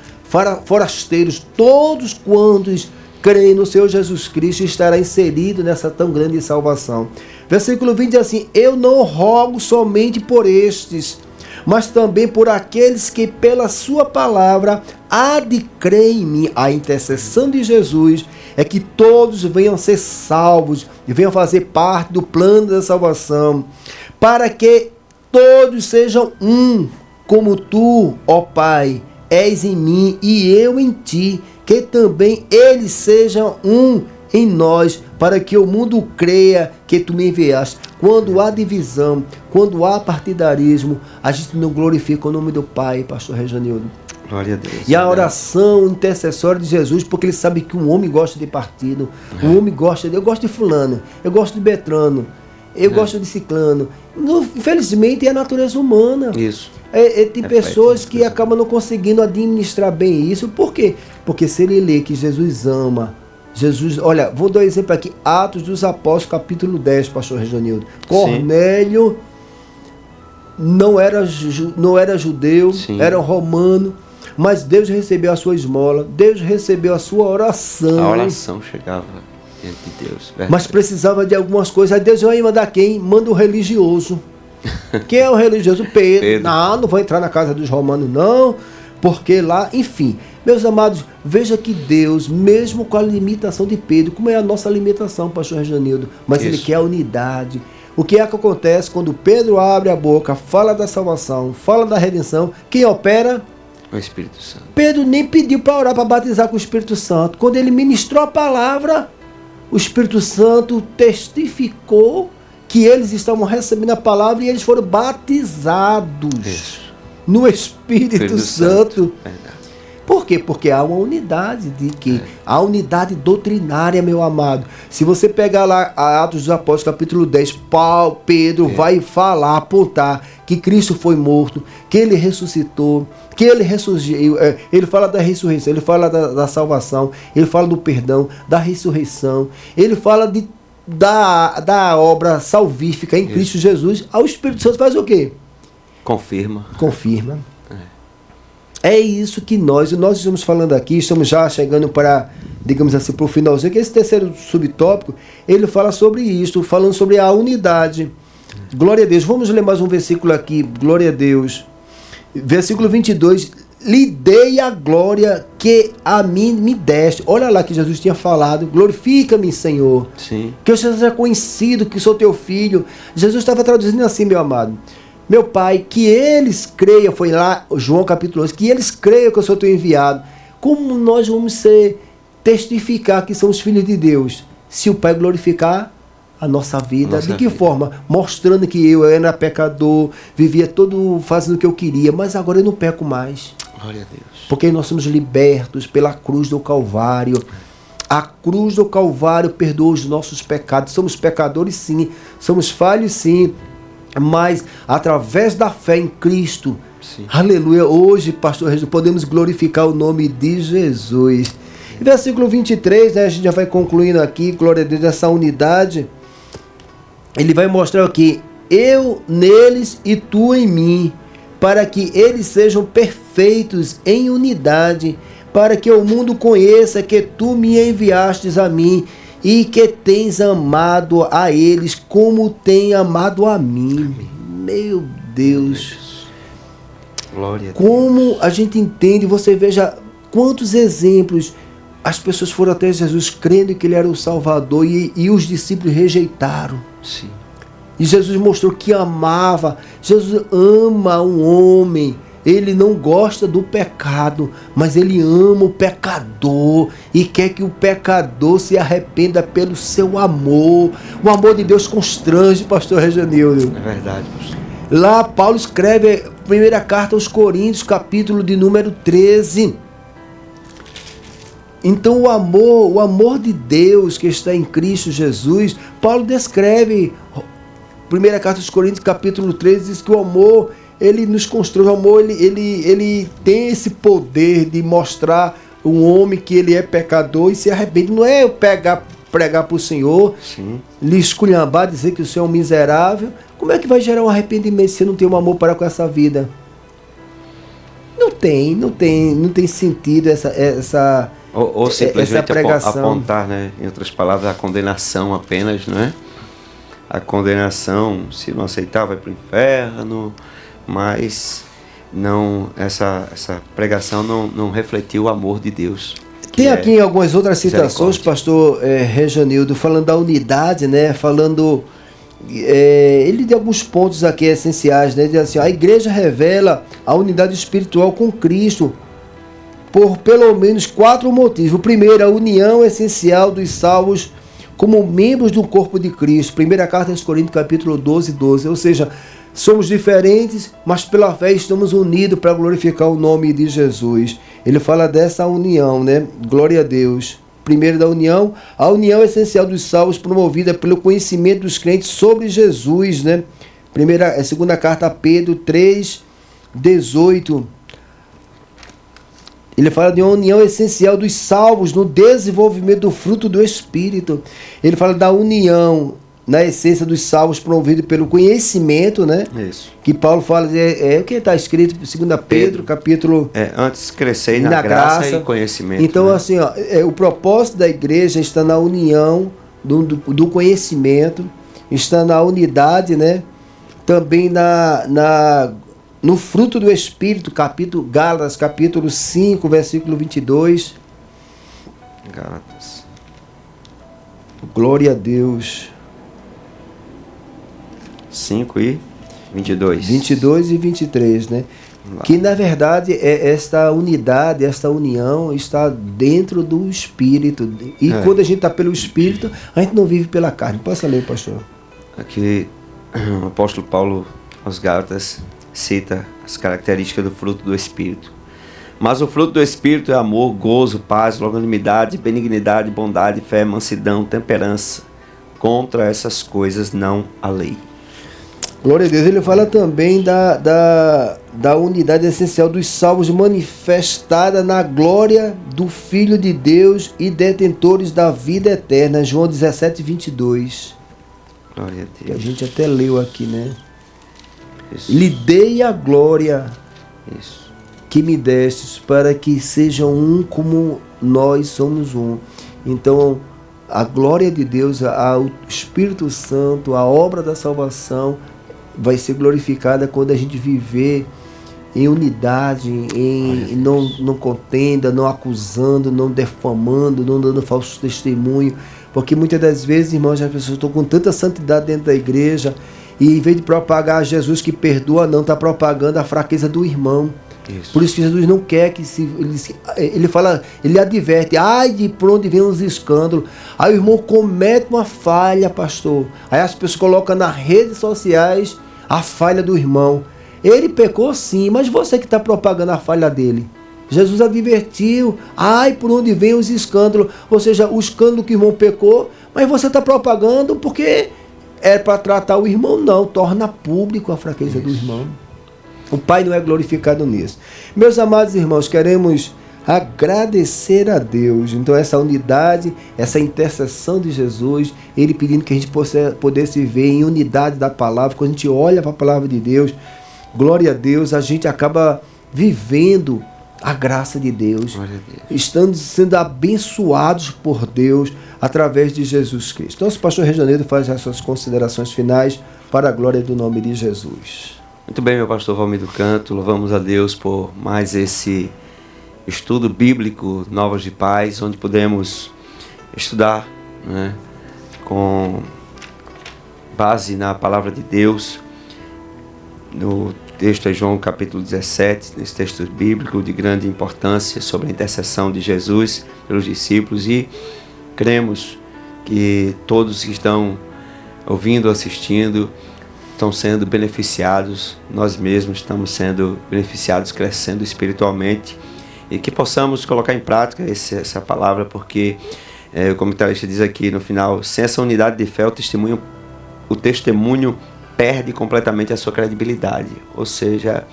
forasteiros, todos quantos creem no Senhor Jesus Cristo, estará inserido nessa tão grande salvação. Versículo 20 diz assim: eu não rogo somente por estes, mas também por aqueles que pela sua palavra há de crer em mim. A intercessão de Jesus é que todos venham ser salvos e venham fazer parte do plano da salvação, para que todos sejam um, como tu, ó Pai, és em mim e eu em ti, que também eles sejam um em nós, para que o mundo creia que tu me enviaste. Quando há divisão, quando há partidarismo, a gente não glorifica o nome do Pai, pastor Rejanildo. Glória a Deus. E a oração intercessória de Jesus, porque ele sabe que um homem gosta de partido, um homem gosta de... Eu gosto de fulano, eu gosto de Betrano, eu gosto de Ciclano. Infelizmente é a natureza humana. Isso. Tem pessoas que acabam não conseguindo administrar bem isso. Por quê? Porque se ele lê que Jesus ama, Jesus... Olha, vou dar um exemplo aqui. Atos dos Apóstolos, capítulo 10, pastor Rejanildo. Cornélio não era judeu, Sim. era romano, mas Deus recebeu a sua esmola, Deus recebeu a sua oração. A oração chegava diante de Deus. Verdade. Mas precisava de algumas coisas. Aí Deus vai mandar quem? Manda o religioso. Quem é o religioso? Pedro. Não vou entrar na casa dos romanos, não. Porque lá, enfim. Meus amados, veja que Deus, mesmo com a limitação de Pedro, como é a nossa limitação, pastor Rejanildo, mas ele quer a unidade. O que é que acontece quando Pedro abre a boca, fala da salvação, fala da redenção? Quem opera? O Espírito Santo. Pedro nem pediu para orar, para batizar com o Espírito Santo. Quando ele ministrou a palavra, o Espírito Santo testificou que eles estavam recebendo a palavra e eles foram batizados no Espírito Santo. Por quê? Porque há uma unidade há unidade doutrinária, meu amado. Se você pegar lá Atos dos Apóstolos, capítulo 10, Pedro vai falar, apontar que Cristo foi morto, que ele ressuscitou, que ele ressurgiu. Ele fala da ressurreição, ele fala da salvação, ele fala do perdão, da ressurreição, ele fala da obra salvífica em Cristo Jesus. Aí o Espírito Santo faz o quê? Confirma. É isso que nós estamos falando aqui, estamos já chegando para, digamos assim, para o finalzinho, que esse terceiro subtópico, ele fala sobre isso, falando sobre a unidade. Glória a Deus. Vamos ler mais um versículo aqui, glória a Deus. Versículo 22, lhe dei a glória que a mim me deste. Olha lá que Jesus tinha falado, glorifica-me, Senhor. Sim. Que eu seja conhecido que sou teu filho. Jesus estava traduzindo assim, meu amado. Meu Pai, que eles creiam, foi lá João capítulo 11, que eles creiam que eu sou teu enviado. Como nós vamos testificar que somos filhos de Deus? Se o Pai glorificar a nossa vida. De que forma? Mostrando que eu era pecador, vivia todo fazendo o que eu queria, mas agora eu não peco mais. Glória a Deus. Porque nós somos libertos pela cruz do Calvário. A cruz do Calvário perdoa os nossos pecados. Somos pecadores sim, somos falhos sim, mas através da fé em Cristo, aleluia, hoje, pastor Regis, podemos glorificar o nome de Jesus. E versículo 23, a gente já vai concluindo aqui, glória a Deus, essa unidade. Ele vai mostrar aqui, eu neles e tu em mim, para que eles sejam perfeitos em unidade, para que o mundo conheça que tu me enviastes a mim e que tens amado a eles como tem amado a mim. Meu Deus. Glória a Deus. Como a gente entende, você veja quantos exemplos. As pessoas foram até Jesus crendo que ele era o Salvador e os discípulos rejeitaram. Sim. E Jesus mostrou que amava. Jesus ama um homem. Ele não gosta do pecado, mas ele ama o pecador e quer que o pecador se arrependa pelo seu amor. O amor de Deus constrange, pastor Rejanildo. É verdade, pastor. Lá Paulo escreve a primeira carta aos Coríntios, capítulo de número 13. Então o amor de Deus que está em Cristo Jesus, Paulo descreve, primeira carta aos Coríntios, capítulo 13, diz que o amor, ele nos constrói, o amor, ele tem esse poder de mostrar um homem que ele é pecador e se arrepende. Não é eu pregar para o Senhor, Sim. lhe esculhambar, dizer que o Senhor é um miserável. Como é que vai gerar um arrependimento se você não tem um amor para com essa vida? Não tem sentido essa Ou simplesmente essa pregação. apontar, né, em outras palavras, a condenação apenas, não é? A condenação, se não aceitar, vai para o inferno, mas não, essa pregação não refletiu o amor de Deus. Tem aqui algumas outras citações, pastor Rejanildo, falando da unidade, né? Falando, ele tem alguns pontos aqui essenciais, né? Diz assim, a igreja revela a unidade espiritual com Cristo por pelo menos 4 motivos. O primeiro, a união essencial dos salvos como membros do corpo de Cristo. Primeira carta aos Coríntios, capítulo 12. Ou seja, somos diferentes, mas pela fé estamos unidos para glorificar o nome de Jesus. Ele fala dessa união, né? Glória a Deus. Primeiro da união, a união essencial dos salvos promovida pelo conhecimento dos crentes sobre Jesus, né? Segunda carta a Pedro 3:18. Ele fala de uma união essencial dos salvos no desenvolvimento do fruto do Espírito. Ele fala da união na essência dos salvos promovido pelo conhecimento, né? Isso. Que Paulo fala, o que está escrito em 2 Pedro, capítulo... Antes crescer na graça e conhecimento. Então, né? assim, o propósito da igreja está na união do conhecimento, está na unidade, né? Também no fruto do Espírito, Gálatas, capítulo 5, versículo 22. Gálatas. Glória a Deus. 5 e 22. 22 e 23, né? Que na verdade esta unidade, esta união está dentro do Espírito. E quando a gente está pelo Espírito, a gente não vive pela carne. Passa a ler, pastor. Aqui o apóstolo Paulo aos Gálatas cita as características do fruto do Espírito. Mas o fruto do Espírito é amor, gozo, paz, longanimidade, benignidade, bondade, fé, mansidão, temperança. Contra essas coisas não há lei. Glória a Deus. Ele fala também da unidade essencial dos salvos manifestada na glória do Filho de Deus e detentores da vida eterna. João 17:22. Glória a Deus. Que a gente até leu aqui, né? Isso. Lhe dei a glória Isso. que me destes, para que sejam um como nós somos um. Então, a glória de Deus, o Espírito Santo, a obra da salvação vai ser glorificada quando a gente viver em unidade, em não contenda, não acusando, não defamando, não dando falso testemunho. Porque muitas das vezes, irmãos, as pessoas estão com tanta santidade dentro da igreja e em vez de propagar Jesus que perdoa, não, está propagando a fraqueza do irmão. Isso. Por isso que Jesus não quer que ele fala, ele adverte, ai de por onde vem os escândalos. Aí o irmão comete uma falha, pastor. Aí as pessoas colocam nas redes sociais a falha do irmão. Ele pecou sim, mas você que está propagando a falha dele. Jesus advertiu, ai por onde vem os escândalos. Ou seja, o escândalo que o irmão pecou, mas você está propagando porque é para tratar o irmão, não. Torna público a fraqueza do irmão. O Pai não é glorificado nisso. Meus amados irmãos, queremos agradecer a Deus. Então essa unidade, essa intercessão de Jesus, Ele pedindo que a gente pudesse viver em unidade da palavra. Quando a gente olha para a palavra de Deus, glória a Deus, a gente acaba vivendo a graça de Deus, Glória a Deus. estando sendo abençoados por Deus através de Jesus Cristo. Então, o pastor Rejaneiro faz as suas considerações finais para a glória do nome de Jesus. Muito bem, meu pastor Valmir do Canto, louvamos a Deus por mais esse estudo bíblico Novas de Paz, onde podemos estudar, né, com base na palavra de Deus. No texto é João capítulo 17, nesse texto bíblico de grande importância sobre a intercessão de Jesus pelos discípulos, e cremos que todos que estão ouvindo, assistindo, estão sendo beneficiados, nós mesmos estamos sendo beneficiados, crescendo espiritualmente, e que possamos colocar em prática essa palavra, porque o comentarista diz aqui no final, sem essa unidade de fé, o testemunho perde completamente a sua credibilidade. Ou seja,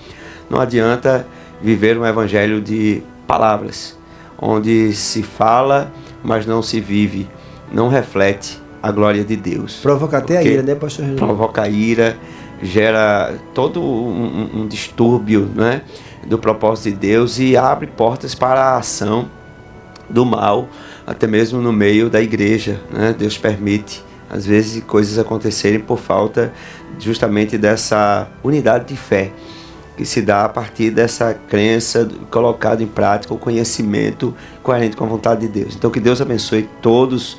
não adianta viver um evangelho de palavras, onde se fala, mas não se vive, não reflete a glória de Deus. Provoca até a ira, né, pastor Rejaneiro? Provoca a ira, gera todo um distúrbio, né, do propósito de Deus, e abre portas para a ação do mal, até mesmo no meio da igreja, né? Deus permite, às vezes, coisas acontecerem por falta justamente dessa unidade de fé, que se dá a partir dessa crença colocada em prática, o conhecimento coerente com a vontade de Deus. Então, que Deus abençoe todos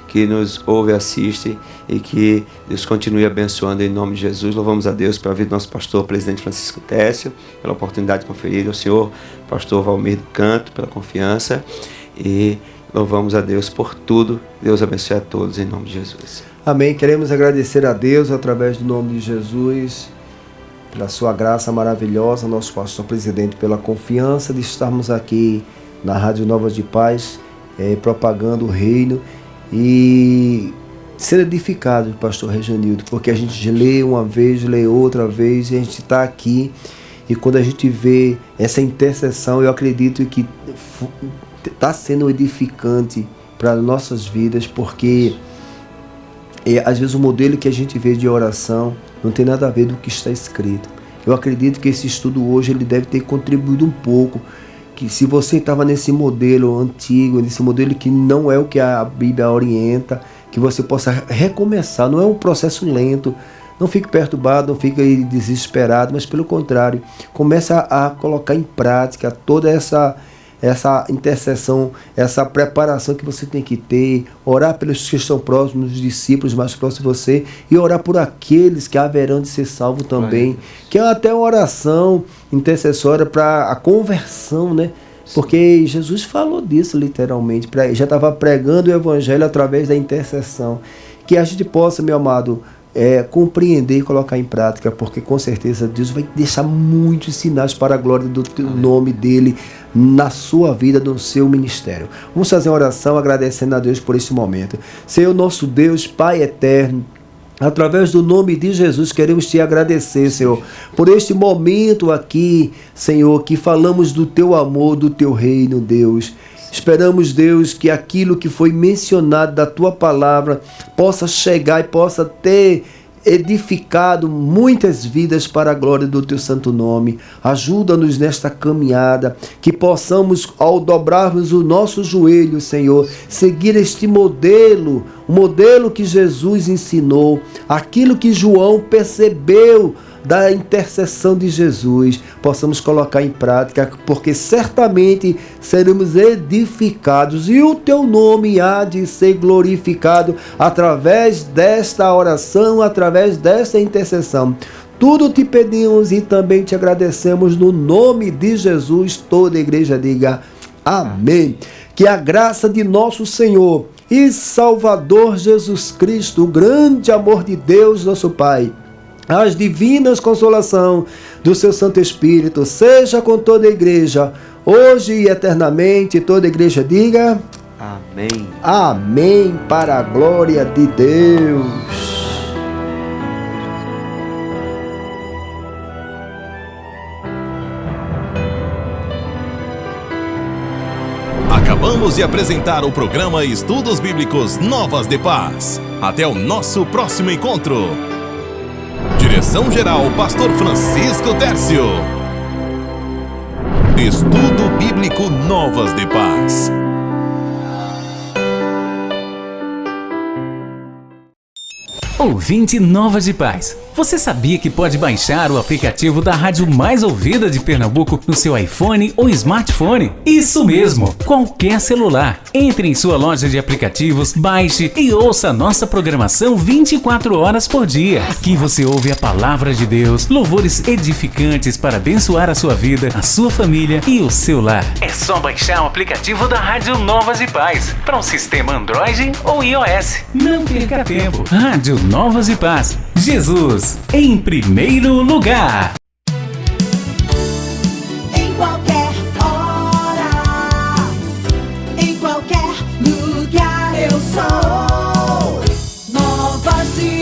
que nos ouve e assiste, e que Deus continue abençoando em nome de Jesus. Louvamos a Deus pela vida do nosso pastor, presidente Francisco Técio, pela oportunidade conferida ao senhor pastor Valmir do Canto, pela confiança, e louvamos a Deus por tudo. Deus abençoe a todos em nome de Jesus. Amém. Queremos agradecer a Deus através do nome de Jesus, pela sua graça maravilhosa, nosso pastor presidente, pela confiança de estarmos aqui na Rádio Novas de Paz, propagando o reino e ser edificado, pastor Rejanildo, porque a gente lê uma vez, lê outra vez, e a gente está aqui, e quando a gente vê essa intercessão, eu acredito que está sendo edificante para nossas vidas, porque às vezes o modelo que a gente vê de oração não tem nada a ver do que está escrito. Eu acredito que esse estudo hoje ele deve ter contribuído um pouco, que se você estava nesse modelo antigo, nesse modelo que não é o que a Bíblia orienta, que você possa recomeçar. Não é um processo lento, não fique perturbado, não fique desesperado, mas pelo contrário, comece a colocar em prática toda essa intercessão, essa preparação que você tem que ter, orar pelos que estão próximos, os discípulos mais próximos de você, e orar por aqueles que haverão de ser salvos também, que é até uma oração intercessória para a conversão, né? Porque Jesus falou disso literalmente, já estava pregando o evangelho através da intercessão. Que a gente possa, meu amado, compreender e colocar em prática, porque com certeza Deus vai deixar muitos sinais para a glória do nome dele na sua vida, no seu ministério. Vamos fazer uma oração agradecendo a Deus por este momento. Senhor nosso Deus, Pai eterno, através do nome de Jesus, queremos te agradecer, Senhor, por este momento aqui, Senhor, que falamos do teu amor, do teu reino, Deus. Esperamos, Deus, que aquilo que foi mencionado da tua palavra possa chegar e possa ter edificado muitas vidas para a glória do teu santo nome. Ajuda-nos nesta caminhada, que possamos, ao dobrarmos o nosso joelho, Senhor, seguir este modelo, o modelo que Jesus ensinou, aquilo que João percebeu da intercessão de Jesus, possamos colocar em prática, porque certamente seremos edificados e o teu nome há de ser glorificado através desta oração, através desta intercessão. Tudo te pedimos e também te agradecemos no nome de Jesus. Toda a igreja diga amém. Que a graça de nosso Senhor e Salvador Jesus Cristo, o grande amor de Deus, nosso Pai, as divinas consolação do seu Santo Espírito, seja com toda a igreja, hoje e eternamente. Toda a igreja diga amém. Amém, para a glória de Deus. Acabamos de apresentar o programa Estudos Bíblicos Novas de Paz. Até o nosso próximo encontro. Direção-geral, Pastor Francisco Técio. Estudo Bíblico Novas de Paz. Ouvinte Novas de Paz, você sabia que pode baixar o aplicativo da rádio mais ouvida de Pernambuco no seu iPhone ou smartphone? Isso mesmo, qualquer celular. Entre em sua loja de aplicativos, baixe e ouça a nossa programação 24 horas por dia. Aqui você ouve a palavra de Deus, louvores edificantes para abençoar a sua vida, a sua família e o seu lar. É só baixar o aplicativo da Rádio Novas de Paz para um sistema Android ou iOS. Não perca tempo. Rádio Novas de Paz. Jesus em primeiro lugar. Em qualquer hora, em qualquer lugar eu sou Novas de